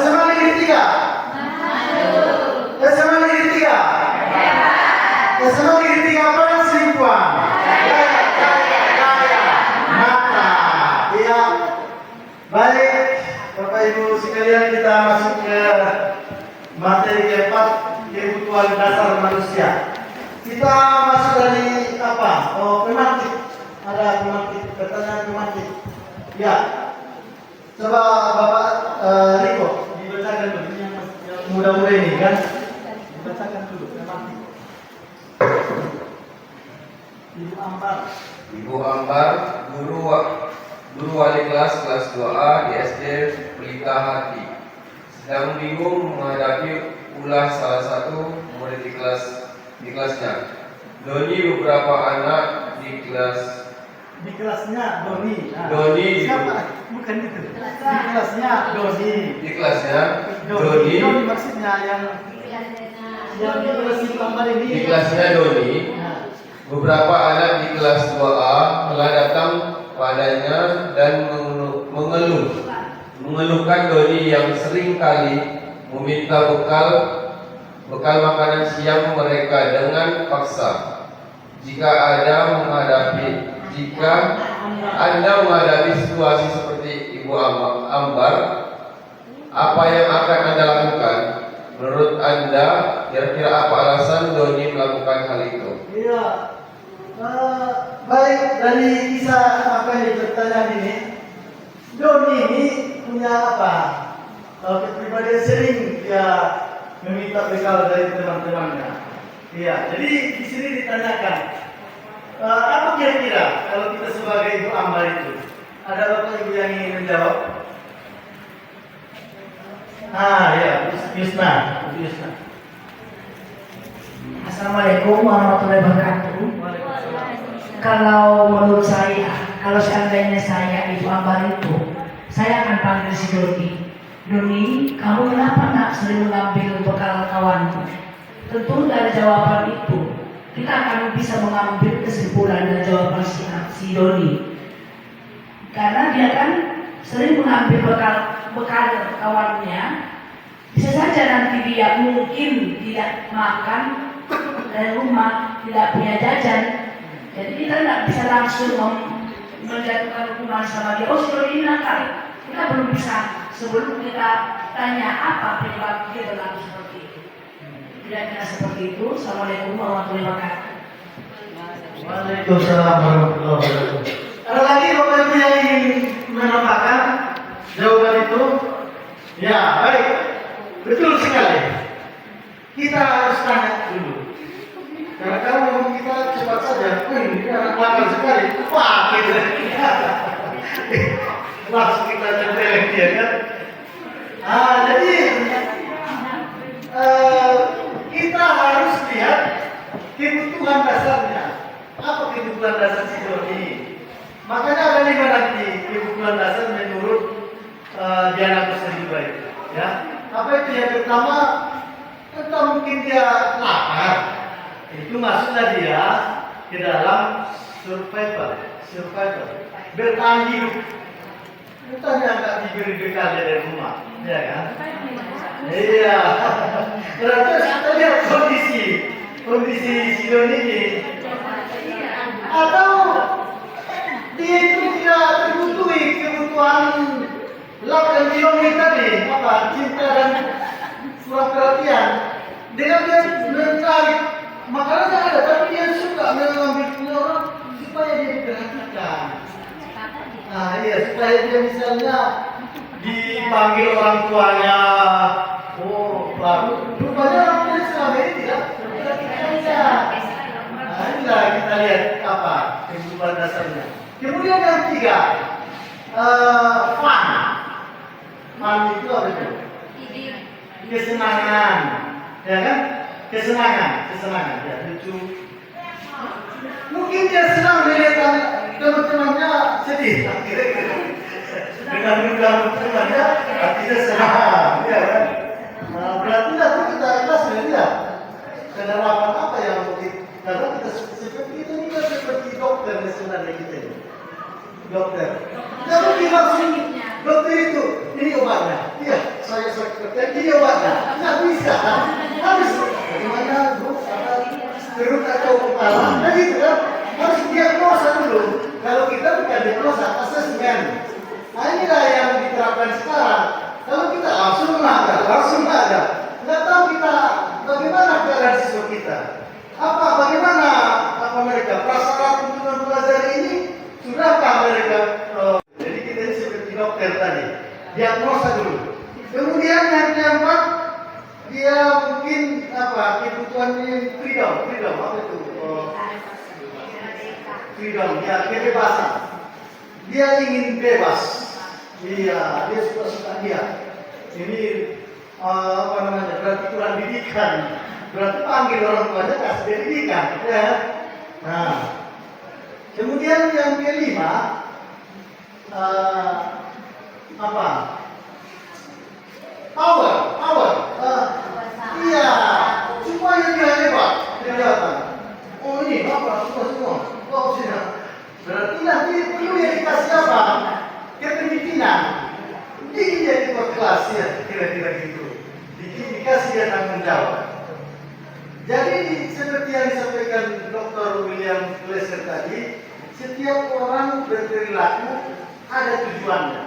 SMA Negeri 3. SMA Negeri 3. SMA Negeri 3 apa yang selingkuhan? Mata. Iya. Baik, Bapak Ibu sekalian, kita masuk ke materi keempat, kebutuhan dasar manusia. Kita masuk dari apa? Pemantik. Ada pemantik, pertanyaan pemantik. Ya. Coba Bapak Riko dibacakan dulu yang muda-muda ini kan. Dibacakan dulu pemantik. Ibu Ambar. Ibu Ambar, guru wali kelas 2A di SD Pelita Hati, sedang bingung menghadapi ulah salah satu murid di kelasnya. Doni beberapa anak di kelasnya Doni. Nah, Doni siapa? Bukan itu. Di kelasnya Doni. Di kelasnya Doni. Doni maksudnya yang di kelas Ibu Ambar ini. Di kelasnya Doni. Nah. Beberapa anak di kelas 2A telah datang padanya dan mengeluhkan Doni yang sering kali meminta bekal makanan siang mereka dengan paksa. Jika Anda menghadapi situasi seperti Ibu Ambar, apa yang akan Anda lakukan? Menurut Anda, kira-kira apa alasan Doni melakukan hal itu? Iya. Baik, dari kisah apa yang pertanyaan ini, Doni ini punya apa? Kepribadian sering dia meminta bekal dari teman-temannya. Iya, jadi di sini ditanyakan, apa kira-kira kalau kita sebagai Ibu Ambar itu, ada Bapak Ibu yang ingin menjawab? Ya, Yusna. Assalamualaikum warahmatullahi wabarakatuh. Kalau menurut saya, kalau seandainya saya Ibu Ambar itu, saya akan panggil si Doni. Doni, kamu kenapa nak sering mengambil bekal kawanmu? Tentu dari jawaban itu kita akan bisa mengambil kesimpulan dari jawaban si Doni. Karena dia kan sering mengambil bekal kawannya Bisa saja nanti dia mungkin tidak makan dari rumah, tidak punya jajan. Jadi kita tidak bisa langsung menjatuhkan hukuman sama dia. Oh, sudah ini nakal. Kita belum bisa sebelum kita tanya apa penyebab dia berlaku seperti itu. Kira-kira seperti itu. Assalamualaikum warahmatullahi wabarakatuh. Waalaikumsalam warahmatullahi wabarakatuh. Ada lagi Bapak Ibu yang ingin menambahkan jawaban itu? Ya, baik. Betul sekali. Kita harus tanya dulu. Karena kalau memang kita cepat saja, ini anak nakal sekali, wah gitu. Langsung kita tempelin dia kan. Jadi kita harus lihat kebutuhan dasarnya. Apa kebutuhan dasar si Doni? Makanya ada 5 nanti kebutuhan dasar menurut Diana Kusnediba itu. Ya, apa itu yang pertama? Entah mungkin dia lapar, itu masuklah dia ke dalam survival, bertahan hidup. Entah dia nggak diberi bekal dari rumah, ya kan? Iya. Berarti kita lihat kondisi si Doni ini. Atau dia itu tidak terbutuhi kebutuhan love and belonging tadi, apa cinta dan surat perhatian. Dia mencari makanannya ada, tapi dia suka mengambil punya orang supaya dia diperhatikan. Iya, supaya dia misalnya dipanggil orang tuanya. Oh, baru rupanya orang tuanya selama ini tidak memperhatikan dia. Inilah kita lihat apa kehidupan dasarnya. Kemudian yang 3, fun. Fun itu apa itu? Kesenangan, ya kan? Kesenangan, ya, lucu. Mungkin dia senang melihat teman-temannya sedih, kira-kira. Dengan mudah temannya, artinya senang, ya kan? Berarti nanti kita ikhlas ya. Kenarapan apa yang mungkin? Karena kita seperti itu kita seperti dokter sebenarnya kita ini. Dokter. Kalau kita langsung dokter itu, ini obatnya. Iya, saya dokter, ini obatnya. Nggak bisa. Harus bagaimana perut atau kepala? Nah gitu kan. Harus diagnosa dulu. Kalau kita bukan diagnosa, asesmen. Nah inilah yang diterapkan sekarang. Kalau kita langsung ada. Nggak tahu kita bagaimana keadaan siswa kita. Bagaimana mereka prasyarat untuk mempelajari ini? Sudahkah mereka? Jadi kita ini seperti dokter tadi, diagnosa dulu. Kemudian yang keempat, dia mungkin kebutuhan freedom apa itu? Freedom, ya kebebasan. Dia ingin bebas. Iya, dia suka dia. Ini berarti kurang didikan. Berarti panggil orang tuanya kasih pendidikan, ya. Nah, kemudian yang kelima, Power. Iya, supaya dia hebat, kelihatan. Oh ini apa? Semua. Oh sudah. Berarti nanti perlu yang dikasih apa? Kepemimpinan. Dia di kelas ya, kira-kira gitu. Dikasih dia tanggung jawab. Jadi seperti yang disampaikan Dr. William Glasser tadi, setiap orang berperilaku ada tujuannya.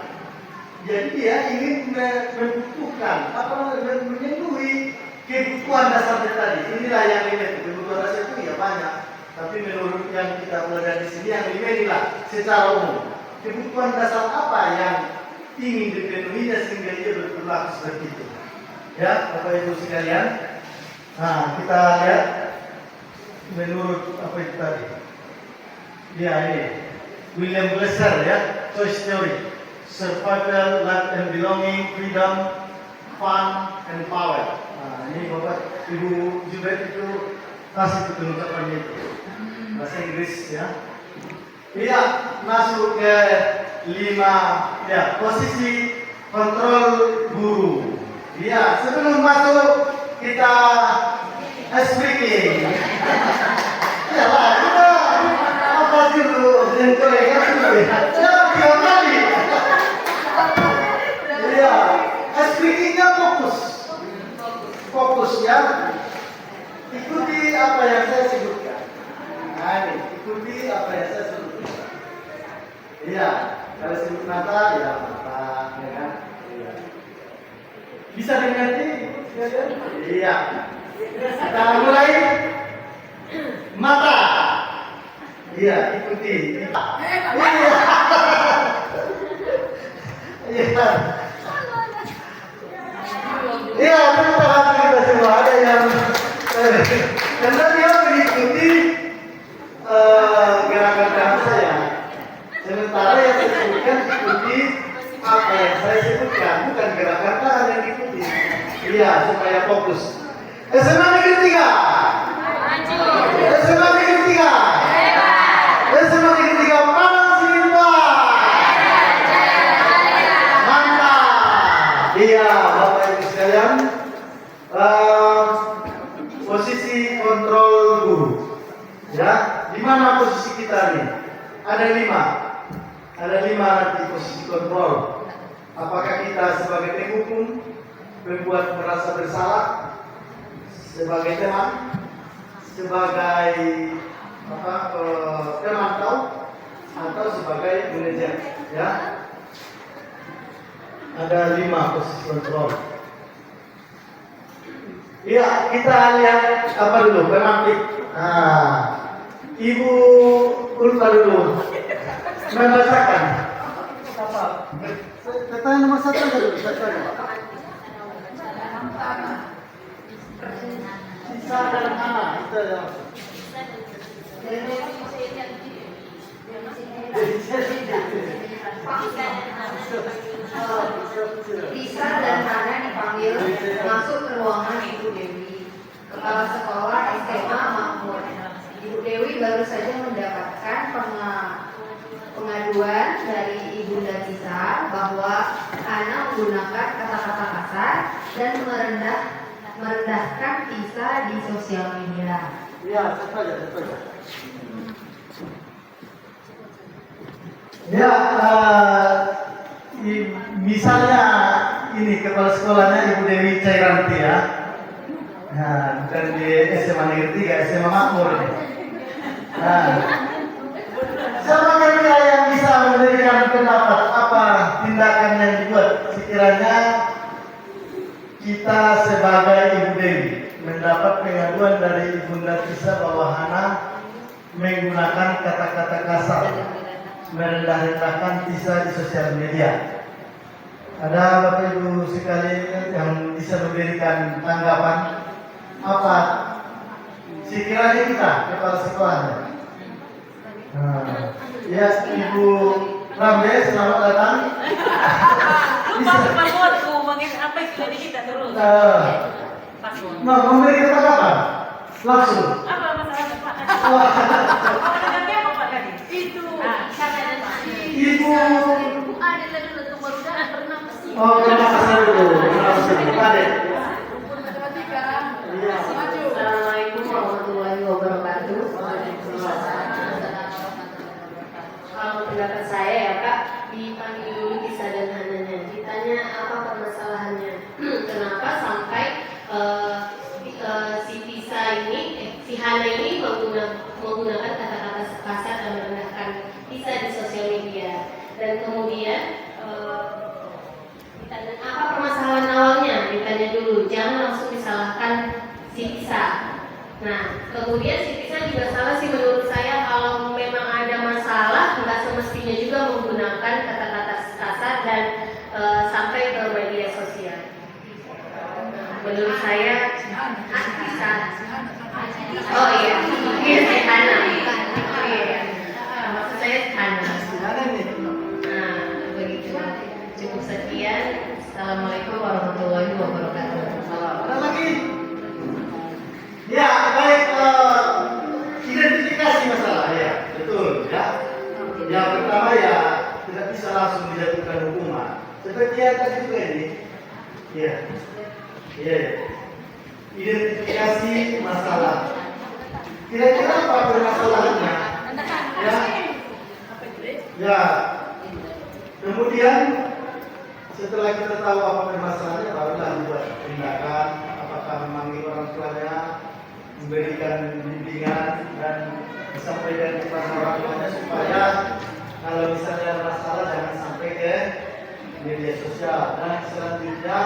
Jadi dia ingin membutuhkan, memenuhi kebutuhan dasarnya tadi. Inilah yang lima, kebutuhan dasar itu ya banyak. Tapi menurut yang kita belajar di sini, yang lima inilah secara umum. Kebutuhan dasar apa yang ingin dipenuhinya sehingga dia berperilaku seperti itu. Ya, Bapak Ibu sekalian. Nah, kita lihat menurut apa itu tadi. Ya ini William Glasser ya, choice theory, survival, life and belonging, freedom, fun and power. Nah, ini Bapak Ibu juga itu kasih pengucapannya itu bahasa Inggris ya. Iya, masuk ke 5 ya, posisi kontrol guru. Iya, sebelum masuk kita speaking. Ya lah, kita apa dulu dengan kolega dulu. Jangan tiap kali. Iya, speakingnya fokus. ya. Ikuti apa yang saya sebutkan. Nah, ini ikuti apa yang saya sebutkan. Iya, kalau sebut mata, ya mata, ya kan? Iya. Bisa dimengerti? Iya. Kita mulai. Mata. Iya, ikuti. Iya. Iya. Iya, tepuk tangan kita semua. Ada yang karena dia mengikuti gerakan saya. Sementara yang saya sebutkan ikuti apa yang saya sebutkan, bukan gerakan tangan yang diikuti. Iya, supaya fokus. SMA Negeri 3. SMA Negeri 3. SMA Negeri 3 Padang Silimba. Mantap. Iya, Bapak Ibu sekalian. Posisi kontrol guru. Ya, di mana posisi kita nih? Ada 5. Ada 5 nanti posisi kontrol. Apakah kita sebagai penghukum, membuat merasa bersalah, sebagai teman, sebagai pemantau, atau sebagai manajer? Ya, ada 5 posisi kontrol. Iya, kita lihat apa dulu, pemantik. Nah, Ibu Ulfa dulu membacakan. Apa? Pertanyaan nomor 1 aja dulu, Sisa dan Hana, itu ya. Lisa dan Hana dipanggil masuk ke ruangan Ibu Dewi, Kepala Sekolah SMA Makmur. Ibu Dewi baru saja mendapatkan pengaduan dari Ibunda Lisa bahwa Hana menggunakan kata-kata kasar dan merendahkan Lisa di sosial media. Iya, satu aja. Ya, misalnya ini kepala sekolahnya Ibu Dewi Cairanti ya. Nah, bukan di SMA Negeri 3, SMA Makmur. Nah, siapa kira yang bisa memberikan pendapat apa tindakan yang dibuat? Sekiranya kita sebagai Ibu Dewi mendapat pengaduan dari Ibunda Tisa bahwa Hana menggunakan kata-kata kasar, merendah-rendahkan Tisa di sosial media. Ada Bapak Ibu sekalian yang bisa memberikan tanggapan apa sekiranya kita kepala sekolahnya? Ya, Ibu Rambe, selamat datang. Bisa. Nah, memberi kata-kata langsung. Apa masalah Pak? Wah, Dengannya apa Pak tadi? Itu. Ibu. Ada dulu tuh baru dah pernah mesti. Oh, terima kasih dulu. Adek. Iya. Assalamualaikum warahmatullahi wabarakatuh. Kalau pendapat saya ya Kak, dipanggil dulu Lisa dan Hananya, ditanya apa permasalahannya, kenapa sampai si Lisa ini, si Hana ini menggunakan kata-kata kasar dan merendahkan Lisa di sosial media, dan kemudian ditanya apa permasalahan awalnya, ditanya dulu, jangan langsung disalahkan si Lisa. Nah, kemudian si Lisa juga salah sih menurut saya, kalau memang ada masalah nggak semestinya juga menggunakan kata-kata kasar dan sampai ke media sosial. Menurut saya Lisa. Oh iya, si Hana. Oh iya, maksud saya Hana. Nah, begitu. Cukup sekian. Assalamualaikum warahmatullahi wabarakatuh. Ada lagi? Ya, baik. Identifikasi masalah ya, betul ya. Yang pertama ya tidak bisa langsung dijatuhkan hukuman. Seperti yang tadi juga ini. Ya, ya. Identifikasi masalah. Kira-kira apa permasalahannya? Ya, ya. Kemudian setelah kita tahu apa permasalahannya, barulah dibuat tindakan. Apakah akan memanggil orang tuanya, memberikan bimbingan dan disampaikan kepada orang tuanya supaya kalau misalnya ada masalah jangan sampai ke media sosial. Dan selanjutnya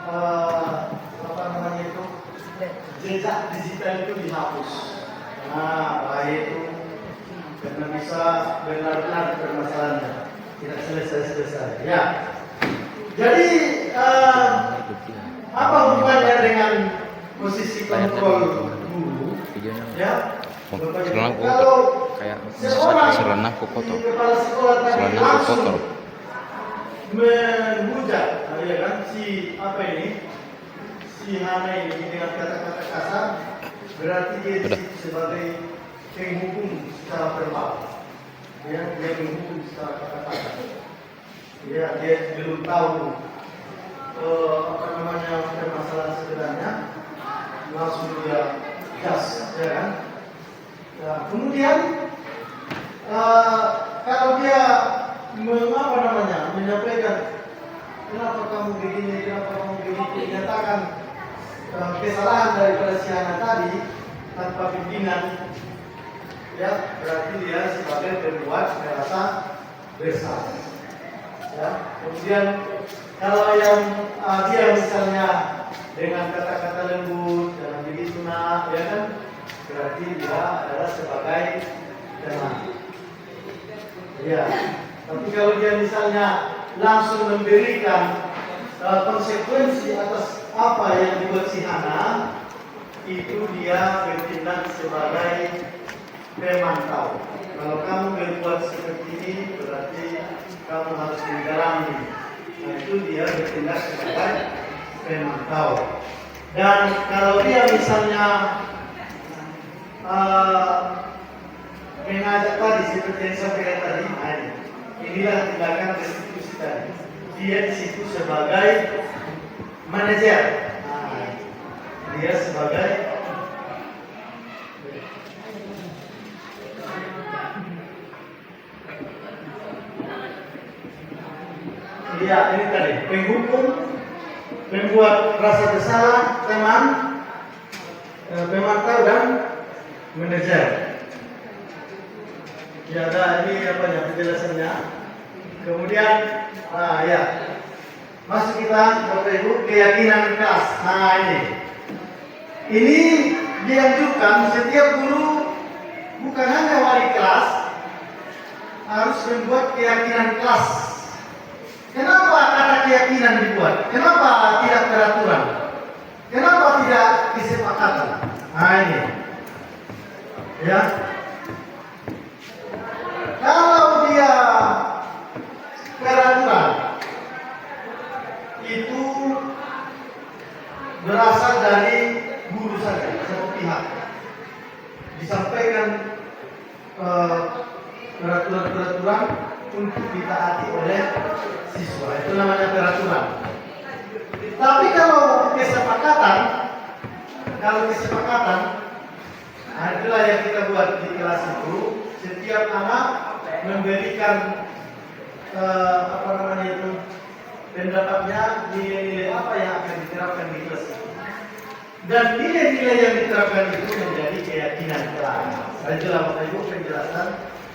apa namanya itu, jejak digital itu dihapus. Nah, baik itu karena bisa benar-benar permasalahannya tidak selesai-selesai. Ya. Jadi apa hubungannya dengan posisi kontrol guru? Ya. Selang ku Kalau kayak seorang selenah ku kotor. di kepala sekolah tadi Selenah ku langsung kotor. menghujat, ya kan, si apa ini, si Hana ini dengan kata-kata kasar, berarti dia Udah. sebagai penghukum secara verbal. Dia menghukum secara kata-kata. Dia belum tahu apa namanya permasalahan sebenarnya, langsung dia gas, ya kan. Nah, kemudian kalau dia menyampaikan kenapa kamu begini, kenapa kamu begitu, menyatakan kesalahan daripada si anak tadi tanpa bimbingan, ya berarti dia sebagai pembuat merasa bersalah. Ya, kemudian kalau yang dia misalnya dengan kata-kata lembut, jangan begitu nak, ya kan, berarti dia adalah sebagai teman. Ya, tapi kalau dia misalnya langsung memberikan konsekuensi atas apa yang dibuat si Hana, itu dia bertindak sebagai pemantau. Kalau kamu berbuat seperti ini, berarti kamu harus mendalami. Nah, itu dia bertindak sebagai pemantau. Dan kalau dia misalnya mengajak tadi seperti yang saya sampaikan tadi, inilah tindakan restitusi tadi. Dia di situ sebagai manajer. Nah, dia sebagai ini tadi penghukum, membuat rasa bersalah teman, pemantau dan manajer. Ya, ada ini apa ya penjelasannya. Kemudian, ya, masuk kita Bapak Ibu keyakinan kelas. Nah ini dianjurkan setiap guru, bukan hanya wali kelas, harus membuat keyakinan kelas. Kenapa kata keyakinan dibuat? Kenapa tidak peraturan? Kenapa tidak kesepakatan? Nah ini, ya. Kalau dia peraturan itu berasal dari guru saja, satu pihak. Disampaikan peraturan-peraturan untuk ditaati oleh siswa, itu namanya peraturan. Tapi kalau kesepakatan, nah itulah yang kita buat di kelas itu. Setiap anak memberikan pendapatnya, nilai-nilai apa yang akan diterapkan di kelas itu. Dan nilai-nilai yang diterapkan itu menjadi keyakinan kelas. Itulah Bapak Ibu penjelasan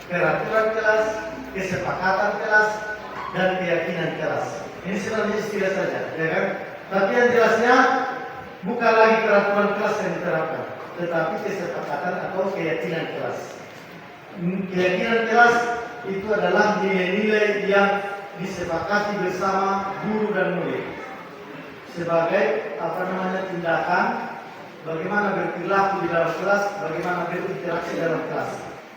peraturan kelas, kesepakatan kelas, dan keyakinan kelas. Ini sebenarnya istilah saja, ya kan? Tapi yang jelasnya bukan lagi peraturan kelas yang diterapkan, tetapi kesepakatan atau keyakinan kelas. Keyakinan kelas itu adalah nilai-nilai yang disepakati bersama guru dan murid sebagai tindakan bagaimana berperilaku di dalam kelas, bagaimana berinteraksi dalam kelas.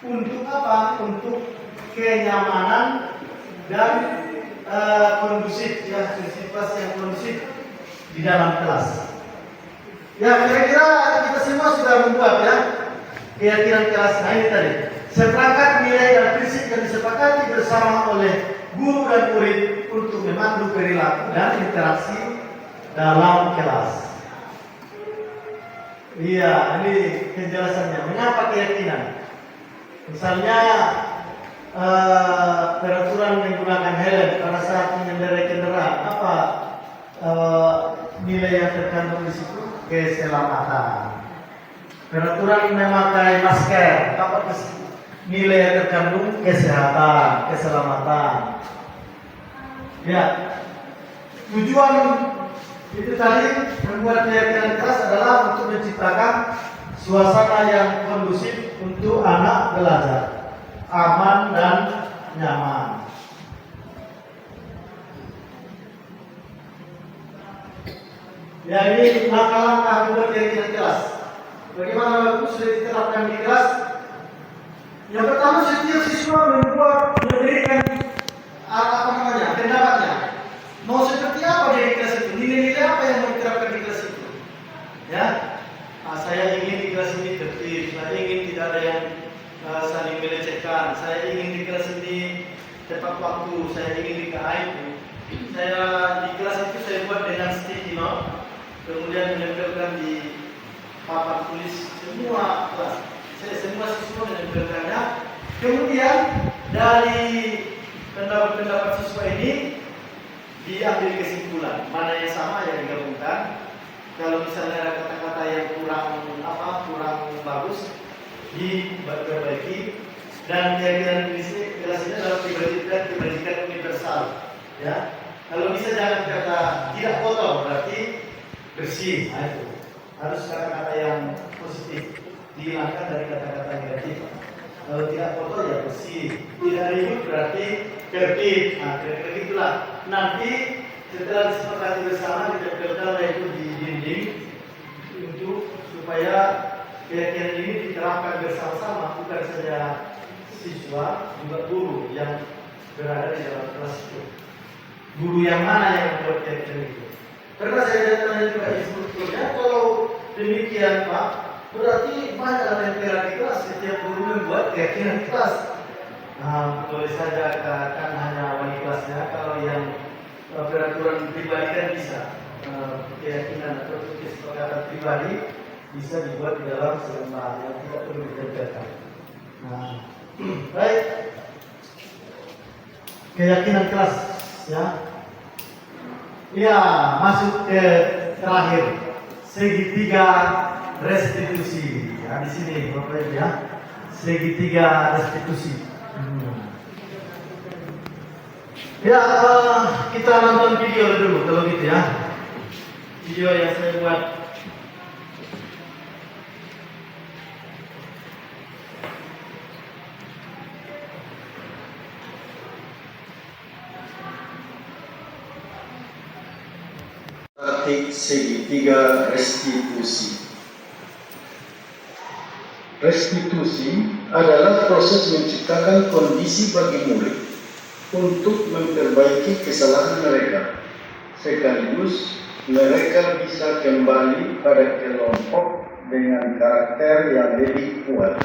Untuk apa? Untuk kenyamanan dan kondusif, ya, situasi yang kondusif di dalam kelas. Ya, kira-kira kita semua sudah membuat ya keyakinan kelas. Nah ini tadi seperangkat nilai dan prinsip yang disepakati bersama oleh guru dan murid untuk memandu perilaku dan interaksi dalam kelas. Iya, ini penjelasannya. Mengapa keyakinan? Misalnya peraturan menggunakan helm pada saat mengendarai kendaraan. Apa nilai yang terkandung di situ keselamatan. Peraturan memakai masker, apa nilai yang terkandung kesehatan, keselamatan. Ya, tujuan itu tadi membuat keyakinan kelas adalah untuk menciptakan suasana yang kondusif untuk anak belajar, aman dan nyaman. Ya, ini langkah-langkah membuat keyakinan kelas. Bagaimana sudah diterapkan di kelas? Yang pertama, setiap siswa memberikan pendapatnya. Mau seperti apa dari kelas itu? Nilai-nilai apa yang mau diterapkan di kelas itu? Ya, saya ingin di kelas ini tertib. Saya ingin tidak ada yang saling melecehkan. Saya ingin di kelas ini tepat waktu. Saya ingin di KA itu. Saya di kelas itu saya buat dengan sticky note, kemudian menempelkan di papan tulis semua kelas. Saya semua siswa menempelkannya. Kemudian dari pendapat siswa ini diambil kesimpulan mana yang sama yang digabungkan. Kalau misalnya ada kata-kata yang kurang bagus diperbaiki. Dan keyakinan kelas ini adalah kebajikan universal. Ya, kalau bisa jangan kata tidak kotor, berarti bersih. Nah, itu harus kata-kata yang positif, dihilangkan dari kata-kata negatif. Kalau tidak kotor ya bersih, tidak ribut berarti tertib. Nah, kira-kira itulah. Nanti setelah disepakati bersama ditempelkan itu di dinding untuk supaya keyakinan ini diterapkan bersama-sama, bukan saja siswa, juga guru yang berada di dalam kelas itu. Guru yang mana yang membuat keyakinan itu? Karena saya tanya juga instrukturnya, kalau demikian Pak, berarti banyak tempelan di kelas, setiap guru membuat keyakinan di kelas. Boleh saja katakan hanya wali kelasnya, kalau yang peraturan pribadi kan bisa, keyakinan atau kesepakatan pribadi bisa dibuat di dalam selembar yang tidak perlu ditempelkan. Nah, baik, keyakinan kelas, ya. Ya, masuk ke terakhir, segitiga restitusi. Ya, di sini Bapak Ibu ya, segitiga restitusi. Ya, kita nonton video dulu kalau gitu ya. Video yang saya buat. Praktik segitiga restitusi. Restitusi adalah proses menciptakan kondisi bagi murid untuk memperbaiki kesalahan mereka, sekaligus mereka bisa kembali pada kelompok dengan karakter yang lebih kuat.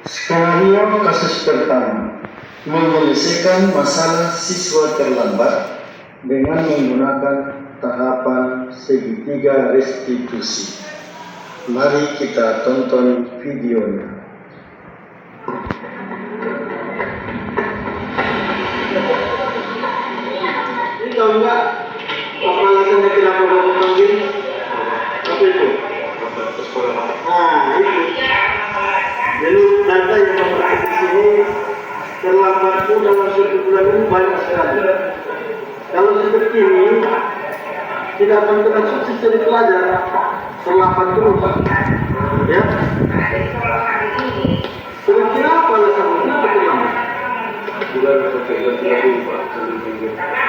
Skenario kasus pertama, menyelesaikan masalah siswa terlambat dengan menggunakan tahapan segitiga restitusi. Mari kita tonton videonya. Ini tahu nggak apa alasannya kenapa bapak panggil? Apa itu? Nah, itu. Jadi data yang bapak di sini terlambat pun dalam satu bulan ini banyak sekali. Kalau seperti ini tidak akan pernah sukses jadi pelajar, terlambat terus, ya. Kira-kira apa alasannya kenapa terlambat?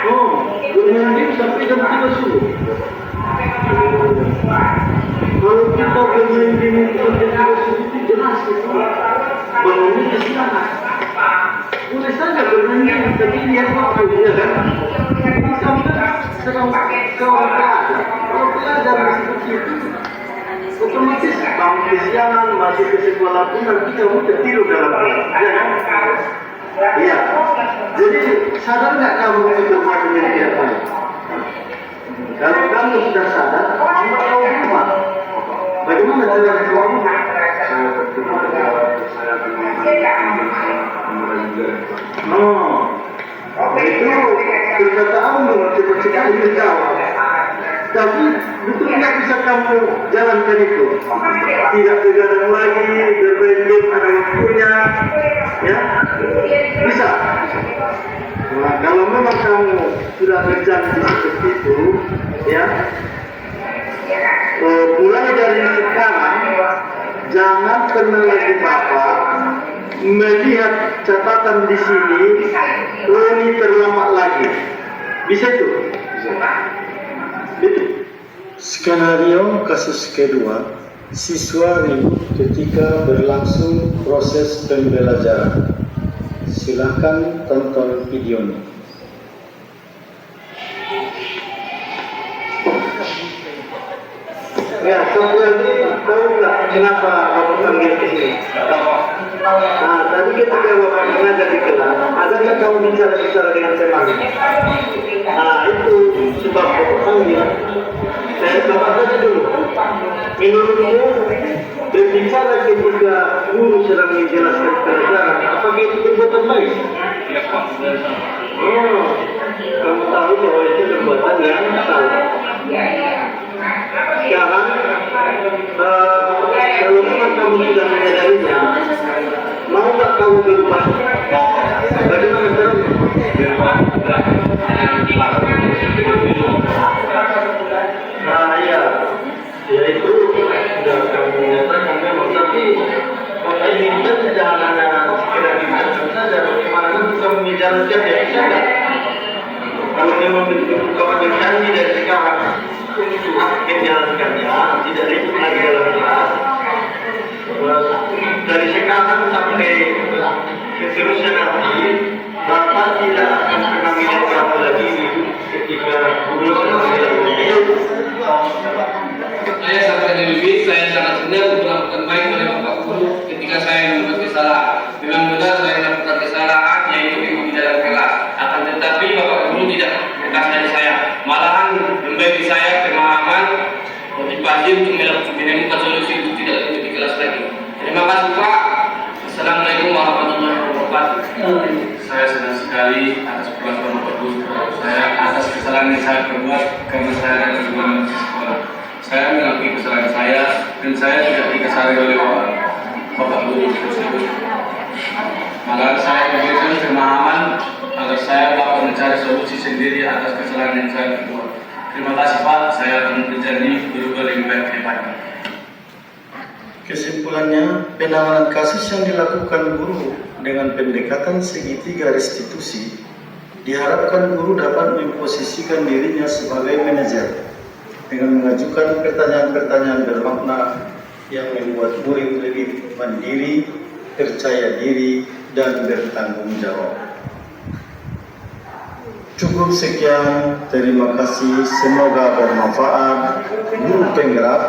Oh, bermain sampai jam 3 subuh. Kalau kita bermain game sampai 3 subuh itu jelas itu bangunnya kesiangan. Boleh saja bermain game, tapi lihat waktu dia kan. Ini sampai sedang seorang pelajar. Kalau pelajar seperti itu, otomatis bangun kesiangan, masuk ke sekolah pun nanti kamu tertidur dalam kelas, ya kan? Iya. Jadi sadar nggak kamu itu berbuat dengan apa? Kalau kamu sudah sadar, kamu tahu rumah. Bagaimana cara kamu? Oh, itu perkataanmu cepat sekali menjawab. Tapi betul nggak bisa kamu jalankan itu? Tidak begadang lagi, berbentuk ada waktunya, ya? Bisa. Nah, kalau memang kamu sudah berjanji seperti itu, ya, mulai dari sekarang jangan pernah lagi Bapak melihat catatan di sini, ini terlambat lagi. Bisa itu? Skenario kasus kedua, siswa ribut ketika berlangsung proses pembelajaran. Silakan tonton videonya. Ya, sebenarnya tahu nggak kenapa Bapak panggil ke sini? Nah, tadi ketika Bapak mengajar di kelas, ada nggak kamu bicara dengan teman? Nah, itu sebab Bapak panggil. Saya Bapak tanya dulu. Menurutmu berbicara ketika guru sedang menjelaskan pelajaran, apakah itu perbuatan baik? Oh, kamu tahu bahwa itu perbuatan yang salah. Sekarang, kalau memang kamu sudah menyadarinya, mau nggak kamu berubah? Bagaimana caranya? Nah, ya itu sudah kamu nyatakan memang, tapi maka ini kita jangan hanya sekedar dimaksud saja, bagaimana kita menjalankan ya bisa nggak? Kalau memang betul kamu berjanji dari sekarang untuk menjalankannya, tidak ribut lagi dalam kelas. Dari sekarang sampai seterusnya nanti, Bapak tidak akan pernah melihat kamu lagi ketika guru sedang menjelaskan. Saya sampai lebih, saya sangat senang untuk melakukan baik oleh Bapak Guru ketika saya membuat kesalahan. Dengan mudah saya melakukan kesalahan, yaitu mengikuti dalam kelas. Akan tetapi Bapak Guru tidak mengkasihani saya, malahan memberi saya pemahaman, motivasi untuk menemukan solusi untuk tidak ikut di kelas lagi. Terima kasih Pak. Assalamualaikum warahmatullahi wabarakatuh. Saya senang sekali atas perlakuan Bapak Guru saya, atas kesalahan yang saya perbuat karena saya adalah sebuah sekolah. Saya mengakui kesalahan saya dan saya tidak dikasari oleh Bapak Guru tersebut. Maka saya memberikan pemahaman agar saya dapat mencari solusi sendiri atas kesalahan yang saya perbuat. Terima kasih Pak, saya akan berjanji berubah lebih baik ke depannya. Kesimpulannya, penanganan kasus yang dilakukan guru dengan pendekatan segitiga restitusi diharapkan guru dapat memposisikan dirinya sebagai manajer dengan mengajukan pertanyaan-pertanyaan bermakna yang membuat murid lebih mandiri, percaya diri, dan bertanggung jawab. Cukup sekian, terima kasih, semoga bermanfaat. Guru penggerak,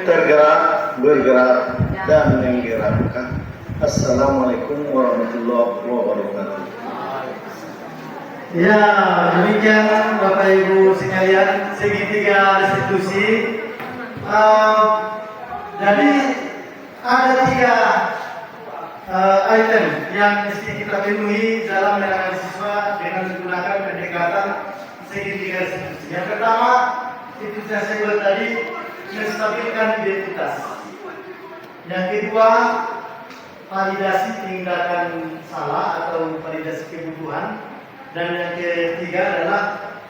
tergerak, bergerak, dan menggerakkan. Assalamualaikum warahmatullahi wabarakatuh. Ya, demikian Bapak Ibu sekalian, segitiga restitusi. Jadi ada 3 item yang mesti kita penuhi dalam menangani siswa dengan menggunakan pendekatan segitiga restitusi. Yang pertama, itu saya sebut tadi, menstabilkan identitas. Yang kedua, validasi tindakan salah atau validasi kebutuhan. Dan yang ketiga adalah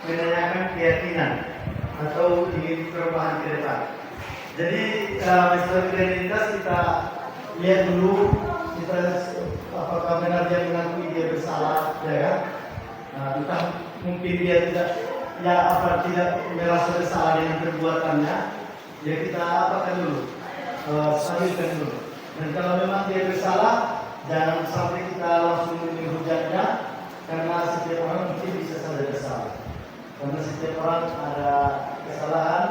menanyakan keyakinan atau ingin perubahan ke depan. Jadi menstabilkan identitas kita lihat dulu kita apakah benar dia mengakui dia bersalah, ya kan? Nah, entah mungkin dia tidak merasa bersalah dengan perbuatannya, ya kita apakan dulu, stabilkan dulu. Dan kalau memang dia bersalah, jangan sampai kita langsung menghujatnya, karena setiap orang mungkin bisa saja bersalah. Karena setiap orang ada kesalahan,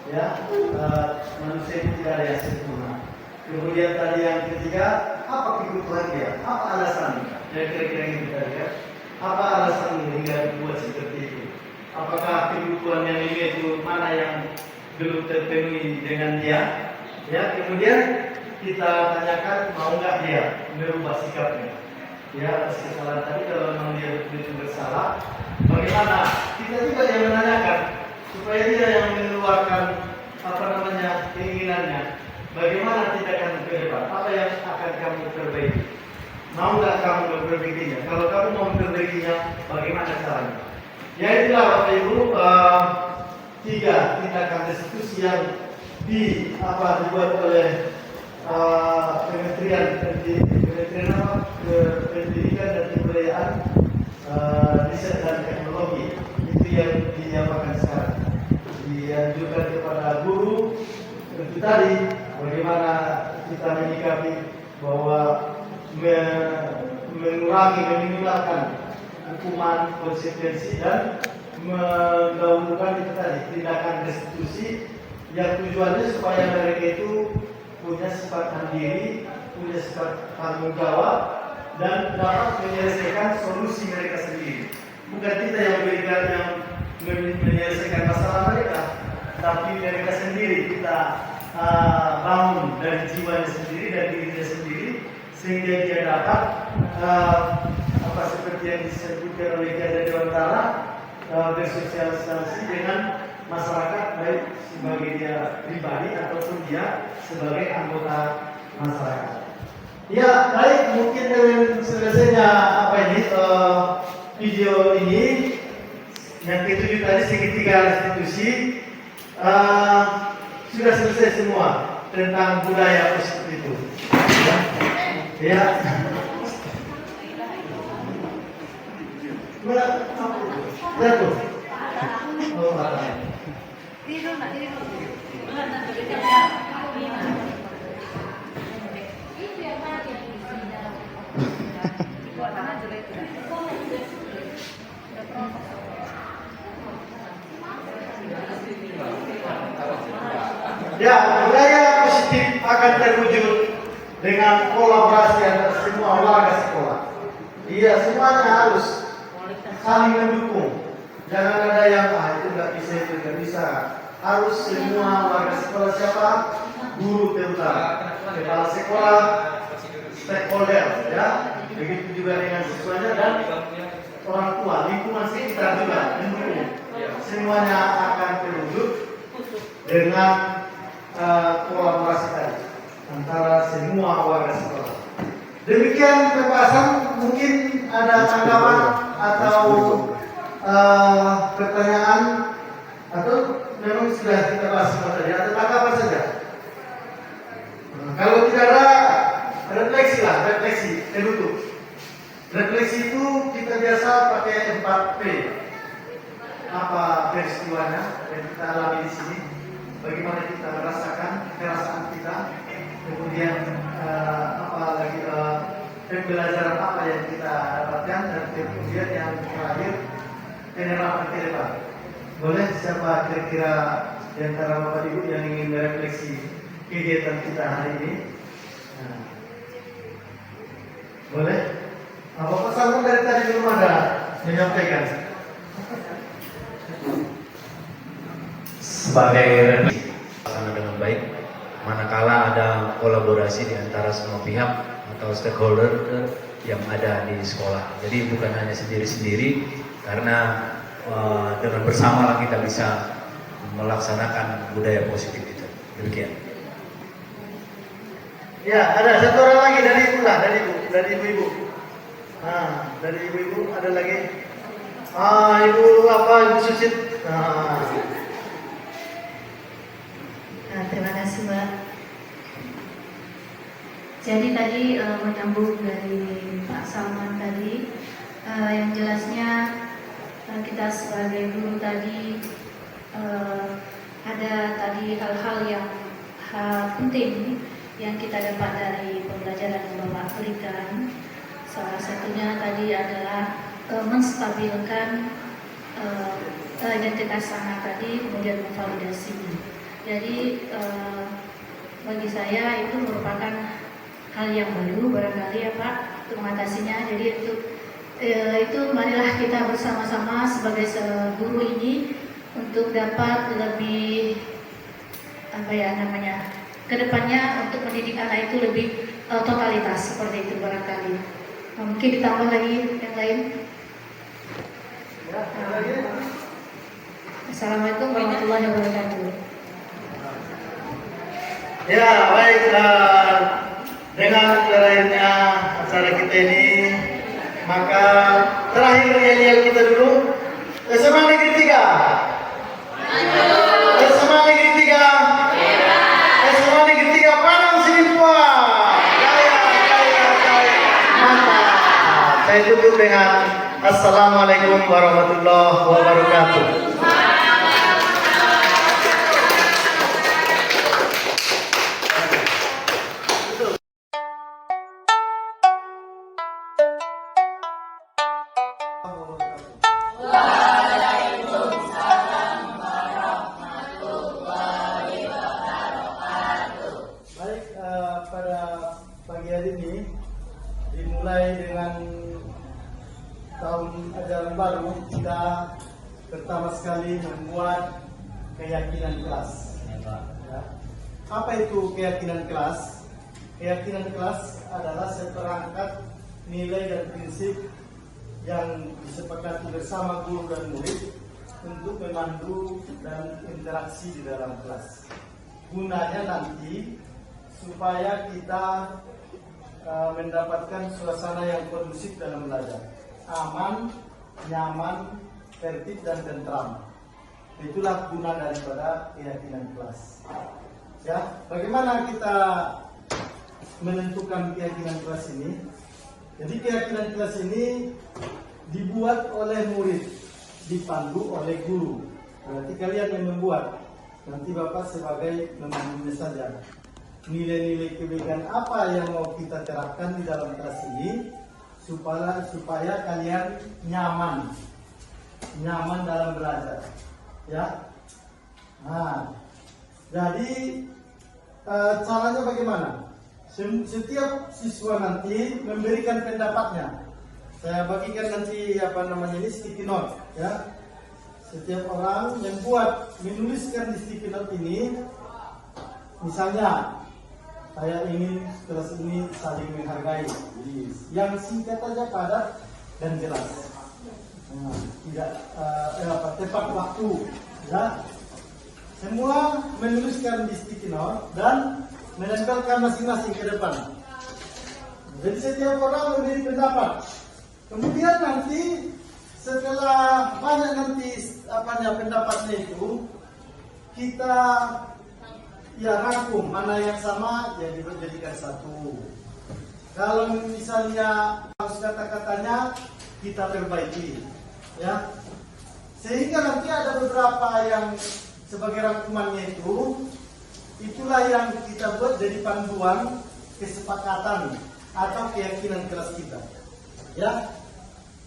ya, manusia itu tidak ada yang sempurna. Kemudian tadi yang ketiga, apa kebutuhan dia? Apa alasannya? Dan kira-kira yang kita lihat, apa alasannya hingga dibuat seperti itu? Apakah kebutuhan yang ini itu mana yang belum terpenuhi dengan dia? Ya, kemudian kita tanyakan mau nggak dia merubah sikapnya? Ya, atas kesalahan tadi kalau memang dia betul-betul bersalah, bagaimana? Kita juga yang menanyakan supaya dia yang mengeluarkan keinginannya, bagaimana tindakan ke depan? Apa yang akan kamu perbaiki? Mau nggak kamu memperbaikinya? Kalau kamu mau memperbaikinya, bagaimana caranya? Ya itulah Bapak Ibu, 3 tindakan restitusi yang dibuat oleh Kementerian Pendidikan dan Kebudayaan, Riset dan Teknologi. Itu yang diapakan sekarang. Dianjurkan kepada guru itu tadi bagaimana kita menyikapi bahwa mengurangi, meminimalkan hukuman, konsekuensi, dan mendahulukan itu tadi tindakan restitusi yang tujuannya supaya mereka itu punya sifat mandiri, punya sifat tanggung jawab, dan dapat menyelesaikan solusi mereka sendiri. Bukan kita yang memberikan, yang menyelesaikan masalah mereka, tapi mereka sendiri kita bangun dari jiwanya sendiri, dari dirinya sendiri, sehingga dia dapat seperti yang disebutkan oleh Kiai Dewan Tanah, bersosialisasi dengan masyarakat, baik sebagai dia pribadi ataupun dia sebagai anggota masyarakat. Ya, baik, mungkin dengan selesainya video ini yang ketujuh tadi segitiga restitusi sudah selesai semua tentang budaya positif itu. Ya. Jatuh. Oh, ya, budaya positif akan terwujud dengan kolaborasi antara semua warga sekolah. Iya, semuanya harus saling mendukung. Jangan ada yang itu nggak bisa, itu nggak bisa. Harus semua warga sekolah, siapa? Guru terutama, kepala sekolah, stakeholder, ya. Begitu juga dengan siswanya dan orang tua, lingkungan sekitar juga mendukung. Semuanya akan terwujud dengan kolaborasi tadi antara semua warga sekolah. Demikian pembahasan, mungkin ada tanggapan atau pertanyaan, atau memang sudah kita bahas semua tadi, atau tanggapan saja. Kalau tidak ada, refleksi penutup. Refleksi itu kita biasa pakai 4P. Apa peristiwanya yang kita alami di sini? Bagaimana kita merasakan perasaan kita? Kemudian pembelajaran apa yang kita dapatkan, dan kemudian yang terakhir penerapan ke depan. Boleh siapa kira-kira di antara Bapak Ibu yang ingin merefleksi kegiatan kita hari ini? Nah. Boleh? Apa pesan dari tadi belum ada menyampaikan? Sebagai refleksi dengan baik, manakala ada kolaborasi di antara semua pihak atau stakeholder yang ada di sekolah. Jadi bukan hanya sendiri-sendiri, karena dengan bersama kita bisa melaksanakan budaya positif itu. Demikian. Ya, ada satu orang lagi dari ibu-ibu. Nah, dari ibu-ibu ada lagi. Ibu Sucit. Terima kasih, Mbak. Jadi tadi menyambung dari Pak Salman tadi, yang jelasnya kita sebagai guru tadi ada tadi hal-hal yang penting yang kita dapat dari pembelajaran yang Bapak berikan. Salah satunya tadi adalah menstabilkan identitas anak tadi, kemudian memvalidasi. Jadi bagi saya itu merupakan hal yang baru barangkali ya Pak untuk mengatasinya. Jadi itu marilah kita bersama-sama sebagai guru ini untuk dapat lebih kedepannya untuk mendidik anak itu lebih totalitas seperti itu barangkali. Mungkin ditambah lagi yang lain. Assalamualaikum warahmatullahi warahmatullahi wabarakatuh. Ya, baik. Dengan berakhirnya acara kita ini, maka terakhir yel-yel kita dulu. SMA Negeri 3. SMA Negeri 3. SMA Negeri 3 Padang Sidimpuan. Mantap. Saya tutup dengan Assalamualaikum warahmatullahi wabarakatuh. Baik, pada pagi hari ini dimulai dengan tahun ajaran baru, kita pertama sekali membuat keyakinan kelas. Ya. Apa itu keyakinan kelas? Keyakinan kelas adalah seperangkat nilai dan prinsip yang disepakati bersama guru dan murid untuk memandu dan interaksi di dalam kelas. Gunanya nanti supaya kita mendapatkan suasana yang kondusif dalam belajar, aman, nyaman, tertib dan tentram. Itulah guna daripada keyakinan kelas. Ya, bagaimana kita menentukan keyakinan kelas ini? Jadi keyakinan kelas ini dibuat oleh murid, dipandu oleh guru. Berarti kalian yang membuat, nanti Bapak sebagai memandunya saja. Nilai-nilai kebaikan apa yang mau kita terapkan di dalam kelas ini supaya kalian nyaman dalam belajar, ya. Nah, jadi caranya bagaimana? Setiap siswa nanti memberikan pendapatnya. Saya bagikan nanti ini sticky note, ya. Setiap orang yang menuliskan di sticky note ini, misalnya saya ingin kelas ini saling menghargai. Yang singkat aja, padat dan jelas. Nah, tidak tepat waktu, ya. Semua menuliskan di sticky note dan menempelkan masing-masing ke depan. Jadi setiap orang memberi pendapat. Kemudian nanti setelah banyak pendapatnya itu, kita rangkum mana yang sama, jadi dijadikan satu. Kalau misalnya harus kata-katanya kita perbaiki, ya. Sehingga nanti ada beberapa yang sebagai rangkumannya itu, itulah yang kita buat jadi panduan kesepakatan atau keyakinan kelas kita. Ya,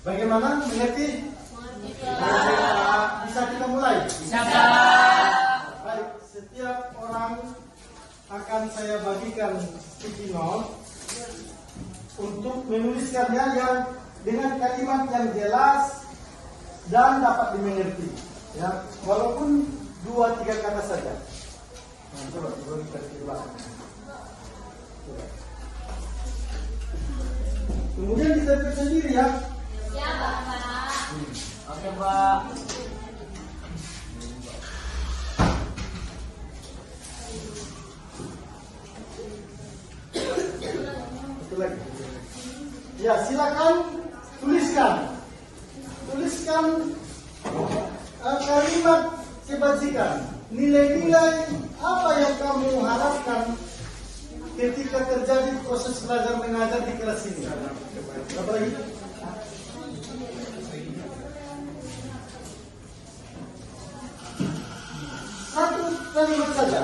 bagaimana? Mengerti? Bisa kita mulai? Bisa. Baik, setiap orang akan saya bagikan sticky note untuk menuliskannya yang dengan kalimat yang jelas dan dapat dimengerti. Ya, walaupun 2-3 kata saja. Nah, coba kita coba. Kemudian kita pilih sendiri, ya. Ya, Bapak. Oke, Pak. Satu lagi. Ya, silakan tuliskan kalimat kebajikan. Nilai-nilai apa yang kamu harapkan ketika terjadi proses belajar mengajar di kelas ini? Apa lagi? Satu kalimat saja.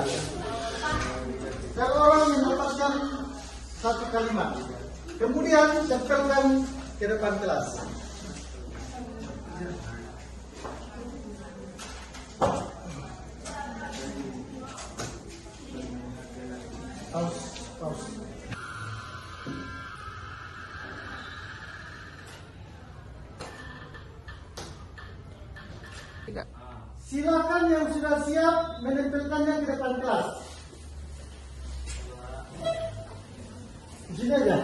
Kalau orang mendapatkan satu kalimat, kemudian tempelkan ke depan kelas. Silakan yang sudah siap menempelkannya ke depan kelas. Di sini aja.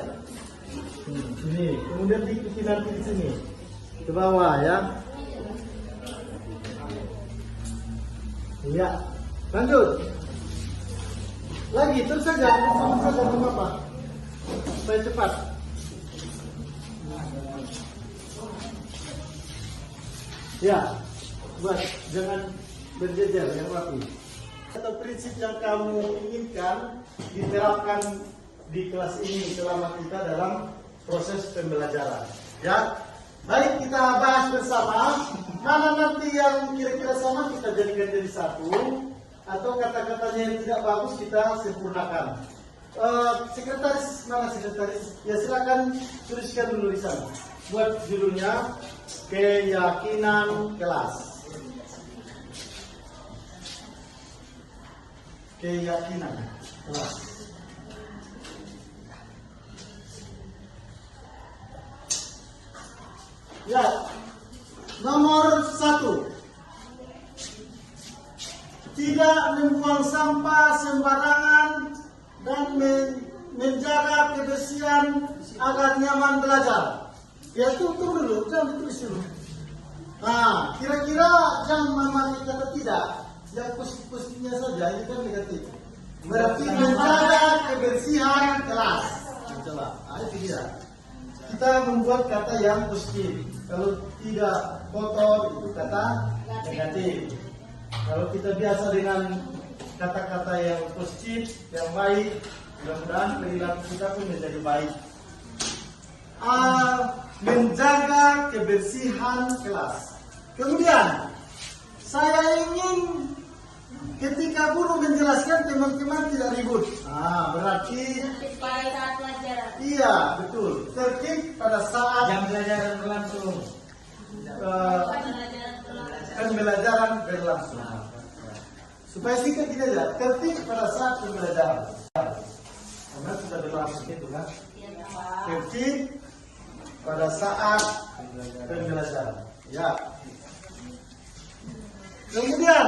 Sini. Kemudian diikuti nanti di sini. Ke bawah, ya. Iya. Lanjut. Lagi terus saja sama saja apa? Supaya cepat. Ya, buat jangan berjejer yang rapi. Atau prinsip yang kamu inginkan diterapkan di kelas ini selama kita dalam proses pembelajaran. Ya, baik kita bahas bersama. Mana nanti yang kira-kira sama kita jadikan jadi satu, atau kata-katanya yang tidak bagus kita sempurnakan. Sekretaris, mana sekretaris? Ya silakan tuliskan dulu di sana. Buat judulnya keyakinan kelas. Keyakinan kelas. Ya, nomor 1. Tidak membuang sampah sembarangan dan menjaga kebersihan agar nyaman belajar. Ya tunggu dulu, jangan ditulis dulu. Nah, kira-kira jangan memakai kata tidak. Yang positifnya saja, ini kan negatif. Berarti menjaga kebersihan kelas. Coba, itu dia. Kita membuat kata yang positif. Kalau tidak kotor itu kata negatif. Kalau kita biasa dengan kata-kata yang positif, yang baik, mudah-mudahan perilaku kita pun menjadi baik. Menjaga kebersihan kelas. Kemudian, saya ingin ketika guru menjelaskan teman-teman tidak ribut. Berarti pada saat pelajaran. iya, betul. Tertib pada saat Jam pelajaran berlangsung. Pembelajaran berlangsung. Supaya singkat kita aja, tertib pada saat pembelajaran. Karena sudah berlangsung itu kan. Tertib pada saat pembelajaran. Ya. Kemudian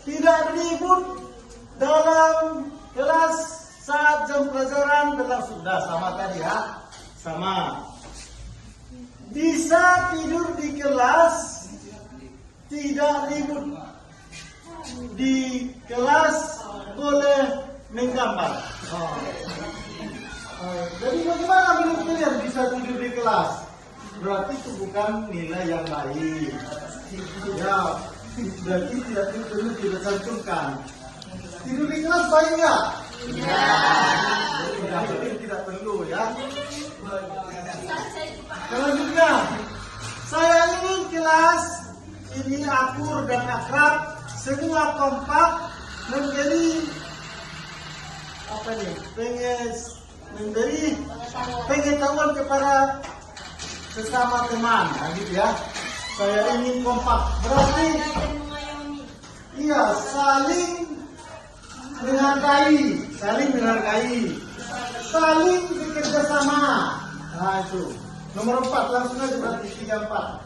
tidak ribut dalam kelas saat jam pelajaran berlangsung. Sudah sama tadi ya, sama. Bisa tidur di kelas, tidak ribut. Di kelas boleh menggambar. Jadi bagaimana menurut kalian bisa tidur di kelas? Berarti itu bukan nilai yang baik. Ya, berarti tidak perlu kita cantumkan. Tidur di kelas baik nggak? Tidak perlu ya. Selanjutnya, saya ingin kelas ini akur dan akrab, semua kompak, memberi memberi pengetahuan kepada sesama teman, gitu ya. Saya ingin kompak, berarti iya saling menghargai, saling bekerja sama. Nah itu nomor 4, langsung aja berarti 3, 4.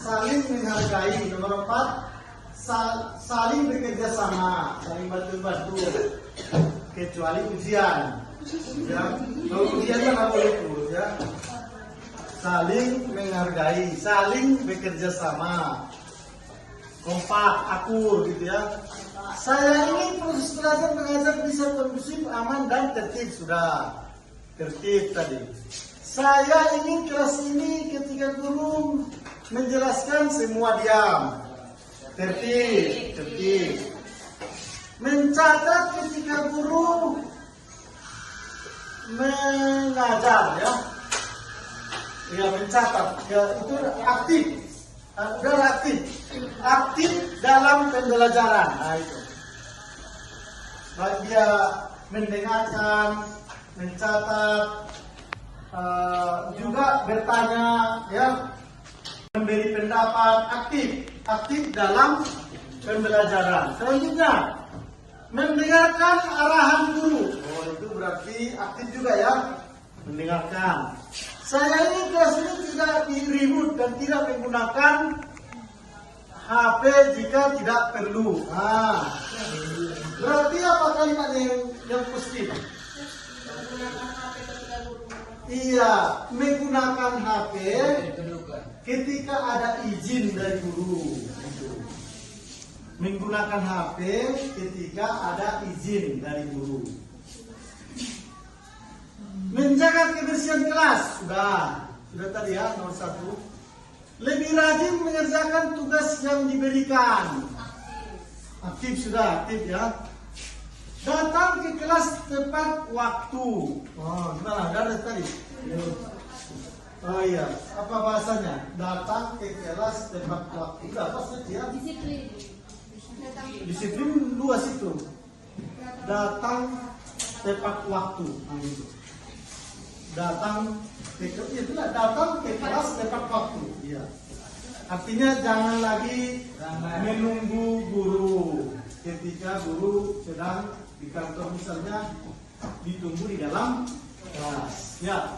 Saling menghargai. Nomor 4, saling bekerja sama, saling bantu-bantu. Kecuali ujian. Ya, kalau ujiannya nggak boleh ikut ya. Saling menghargai, saling bekerja sama, kompak, akur, gitu ya. Saya ingin proses belajar mengajar bisa kondusif, aman dan tertib. Sudah tertib tadi. Saya ingin kelas ini ketika guru menjelaskan semua diam. Tertib. Mencatat ketika guru mengajar ya. Ya mencatat. Ya, itu aktif. Aktif dalam pembelajaran. Nah itu. Baik dia mendengarkan, mencatat, juga bertanya, ya, memberi pendapat, aktif dalam pembelajaran. Selanjutnya, mendengarkan arahan guru. Oh, itu berarti aktif juga ya, mendengarkan. Saya ini kelas ini tidak diribut dan tidak menggunakan HP jika tidak perlu. Berarti apa kalimat yang positif? Iya, menggunakan HP ketika ada izin dari guru. menggunakan HP ketika ada izin dari guru. Menjaga kebersihan kelas, sudah tadi ya, nomor 1. Lebih rajin mengerjakan tugas yang diberikan. Aktif sudah, aktif ya. Datang ke kelas tepat waktu. Oh, gimana? Ada tadi. Oh iya, apa bahasanya? Datang ke kelas tepat waktu. Udah pas ya. Disiplin 2 situ. Datang tepat waktu. Nah, itu. Datang ke kelas tepat waktu. Iya. Artinya jangan lagi menunggu guru. Ketika guru sedang di kantor misalnya, ditunggu di dalam kelas. Ya.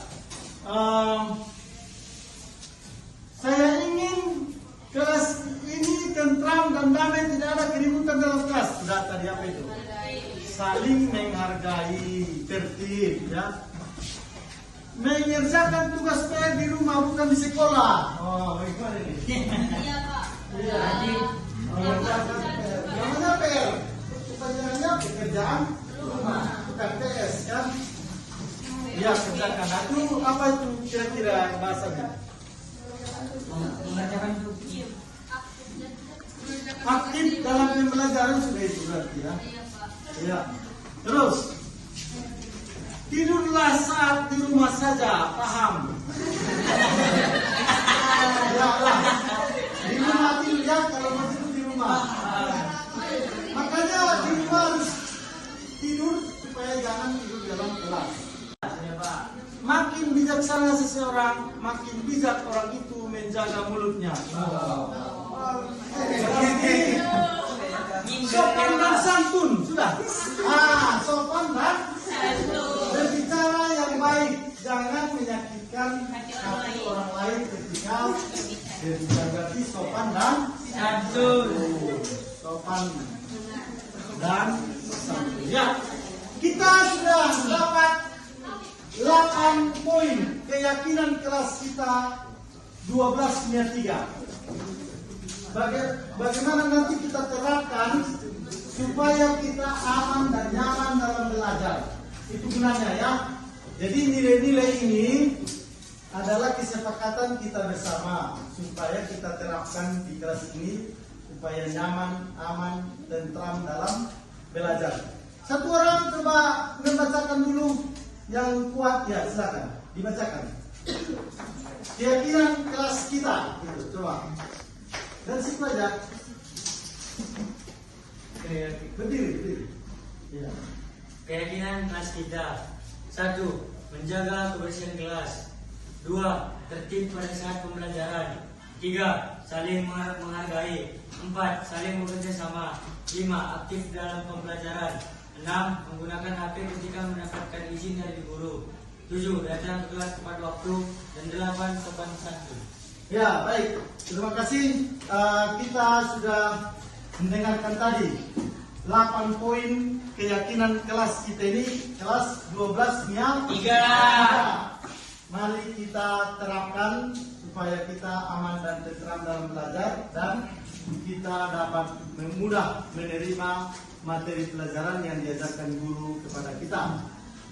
Saya ingin kelas ini tentram dan damai, tidak ada keributan dalam kelas. Sudah tadi apa itu? Saling menghargai, tertib ya. Mengerjakan tugas PR di rumah bukan di sekolah. Oh, bagaimana ini? Iya, Pak. Iya. Mengerjakan PR. Namanya PR. Pertanyaannya pekerjaan rumah, bukan PS kan? Iya, kerjakan. Itu apa itu kira-kira bahasanya? Aktif dalam pembelajaran sudah itu berarti ya. Iya. Terus tidurlah saat di rumah saja, paham? Ya lah. Di rumah tidur ya, kalau mau tidur di rumah. Makanya di rumah harus tidur supaya jangan tidur dalam kelas. Makin bijaksana seseorang, makin bijak orang itu menjaga mulutnya. Sopan dan santun, sudah. Sopan dan berbicara yang baik, jangan menyakitkan hati orang lain ketika berbicara. Berarti sopan dan santun. Sopan dan santun. Ya, kita sudah dapat 8 poin keyakinan kelas kita 12-3. Bagaimana nanti kita terapkan supaya kita aman dan nyaman dalam belajar. Itu gunanya ya. Jadi nilai-nilai ini adalah kesepakatan kita bersama supaya kita terapkan di kelas ini supaya nyaman, aman, tentram dalam belajar. Satu orang coba membacakan dulu yang kuat ya, silakan dibacakan. Keyakinan kelas kita, gitu, coba. Dan situ aja. Berdiri. Ya. Keyakinan kelas kita: 1. Menjaga kebersihan kelas. 2. Tertib pada saat pembelajaran. 3. Saling menghargai. 4. Saling bekerja sama. 5. Aktif dalam pembelajaran. 6. Menggunakan HP ketika mendapatkan izin dari guru. 7. Datang ke kelas tepat waktu. Dan 8. Sopan santun. Ya, baik. Terima kasih. Kita sudah mendengarkan tadi 8 poin keyakinan kelas kita ini, kelas 12-3. Mari kita terapkan supaya kita aman dan tentram dalam belajar dan kita dapat mudah menerima materi pelajaran yang diajarkan guru kepada kita.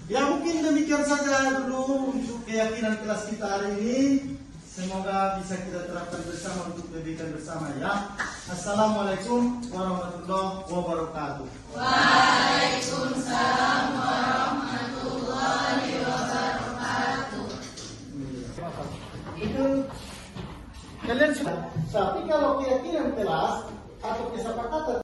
Ya, mungkin demikian saja dulu untuk keyakinan kelas kita hari ini. Semoga bisa kita terapkan bersama untuk kebaikan bersama ya. Assalamualaikum warahmatullahi wabarakatuh. Waalaikumsalam warahmatullahi wabarakatuh. Itu kalian sudah. Tapi kalau keyakinan kelas atau kesepakatan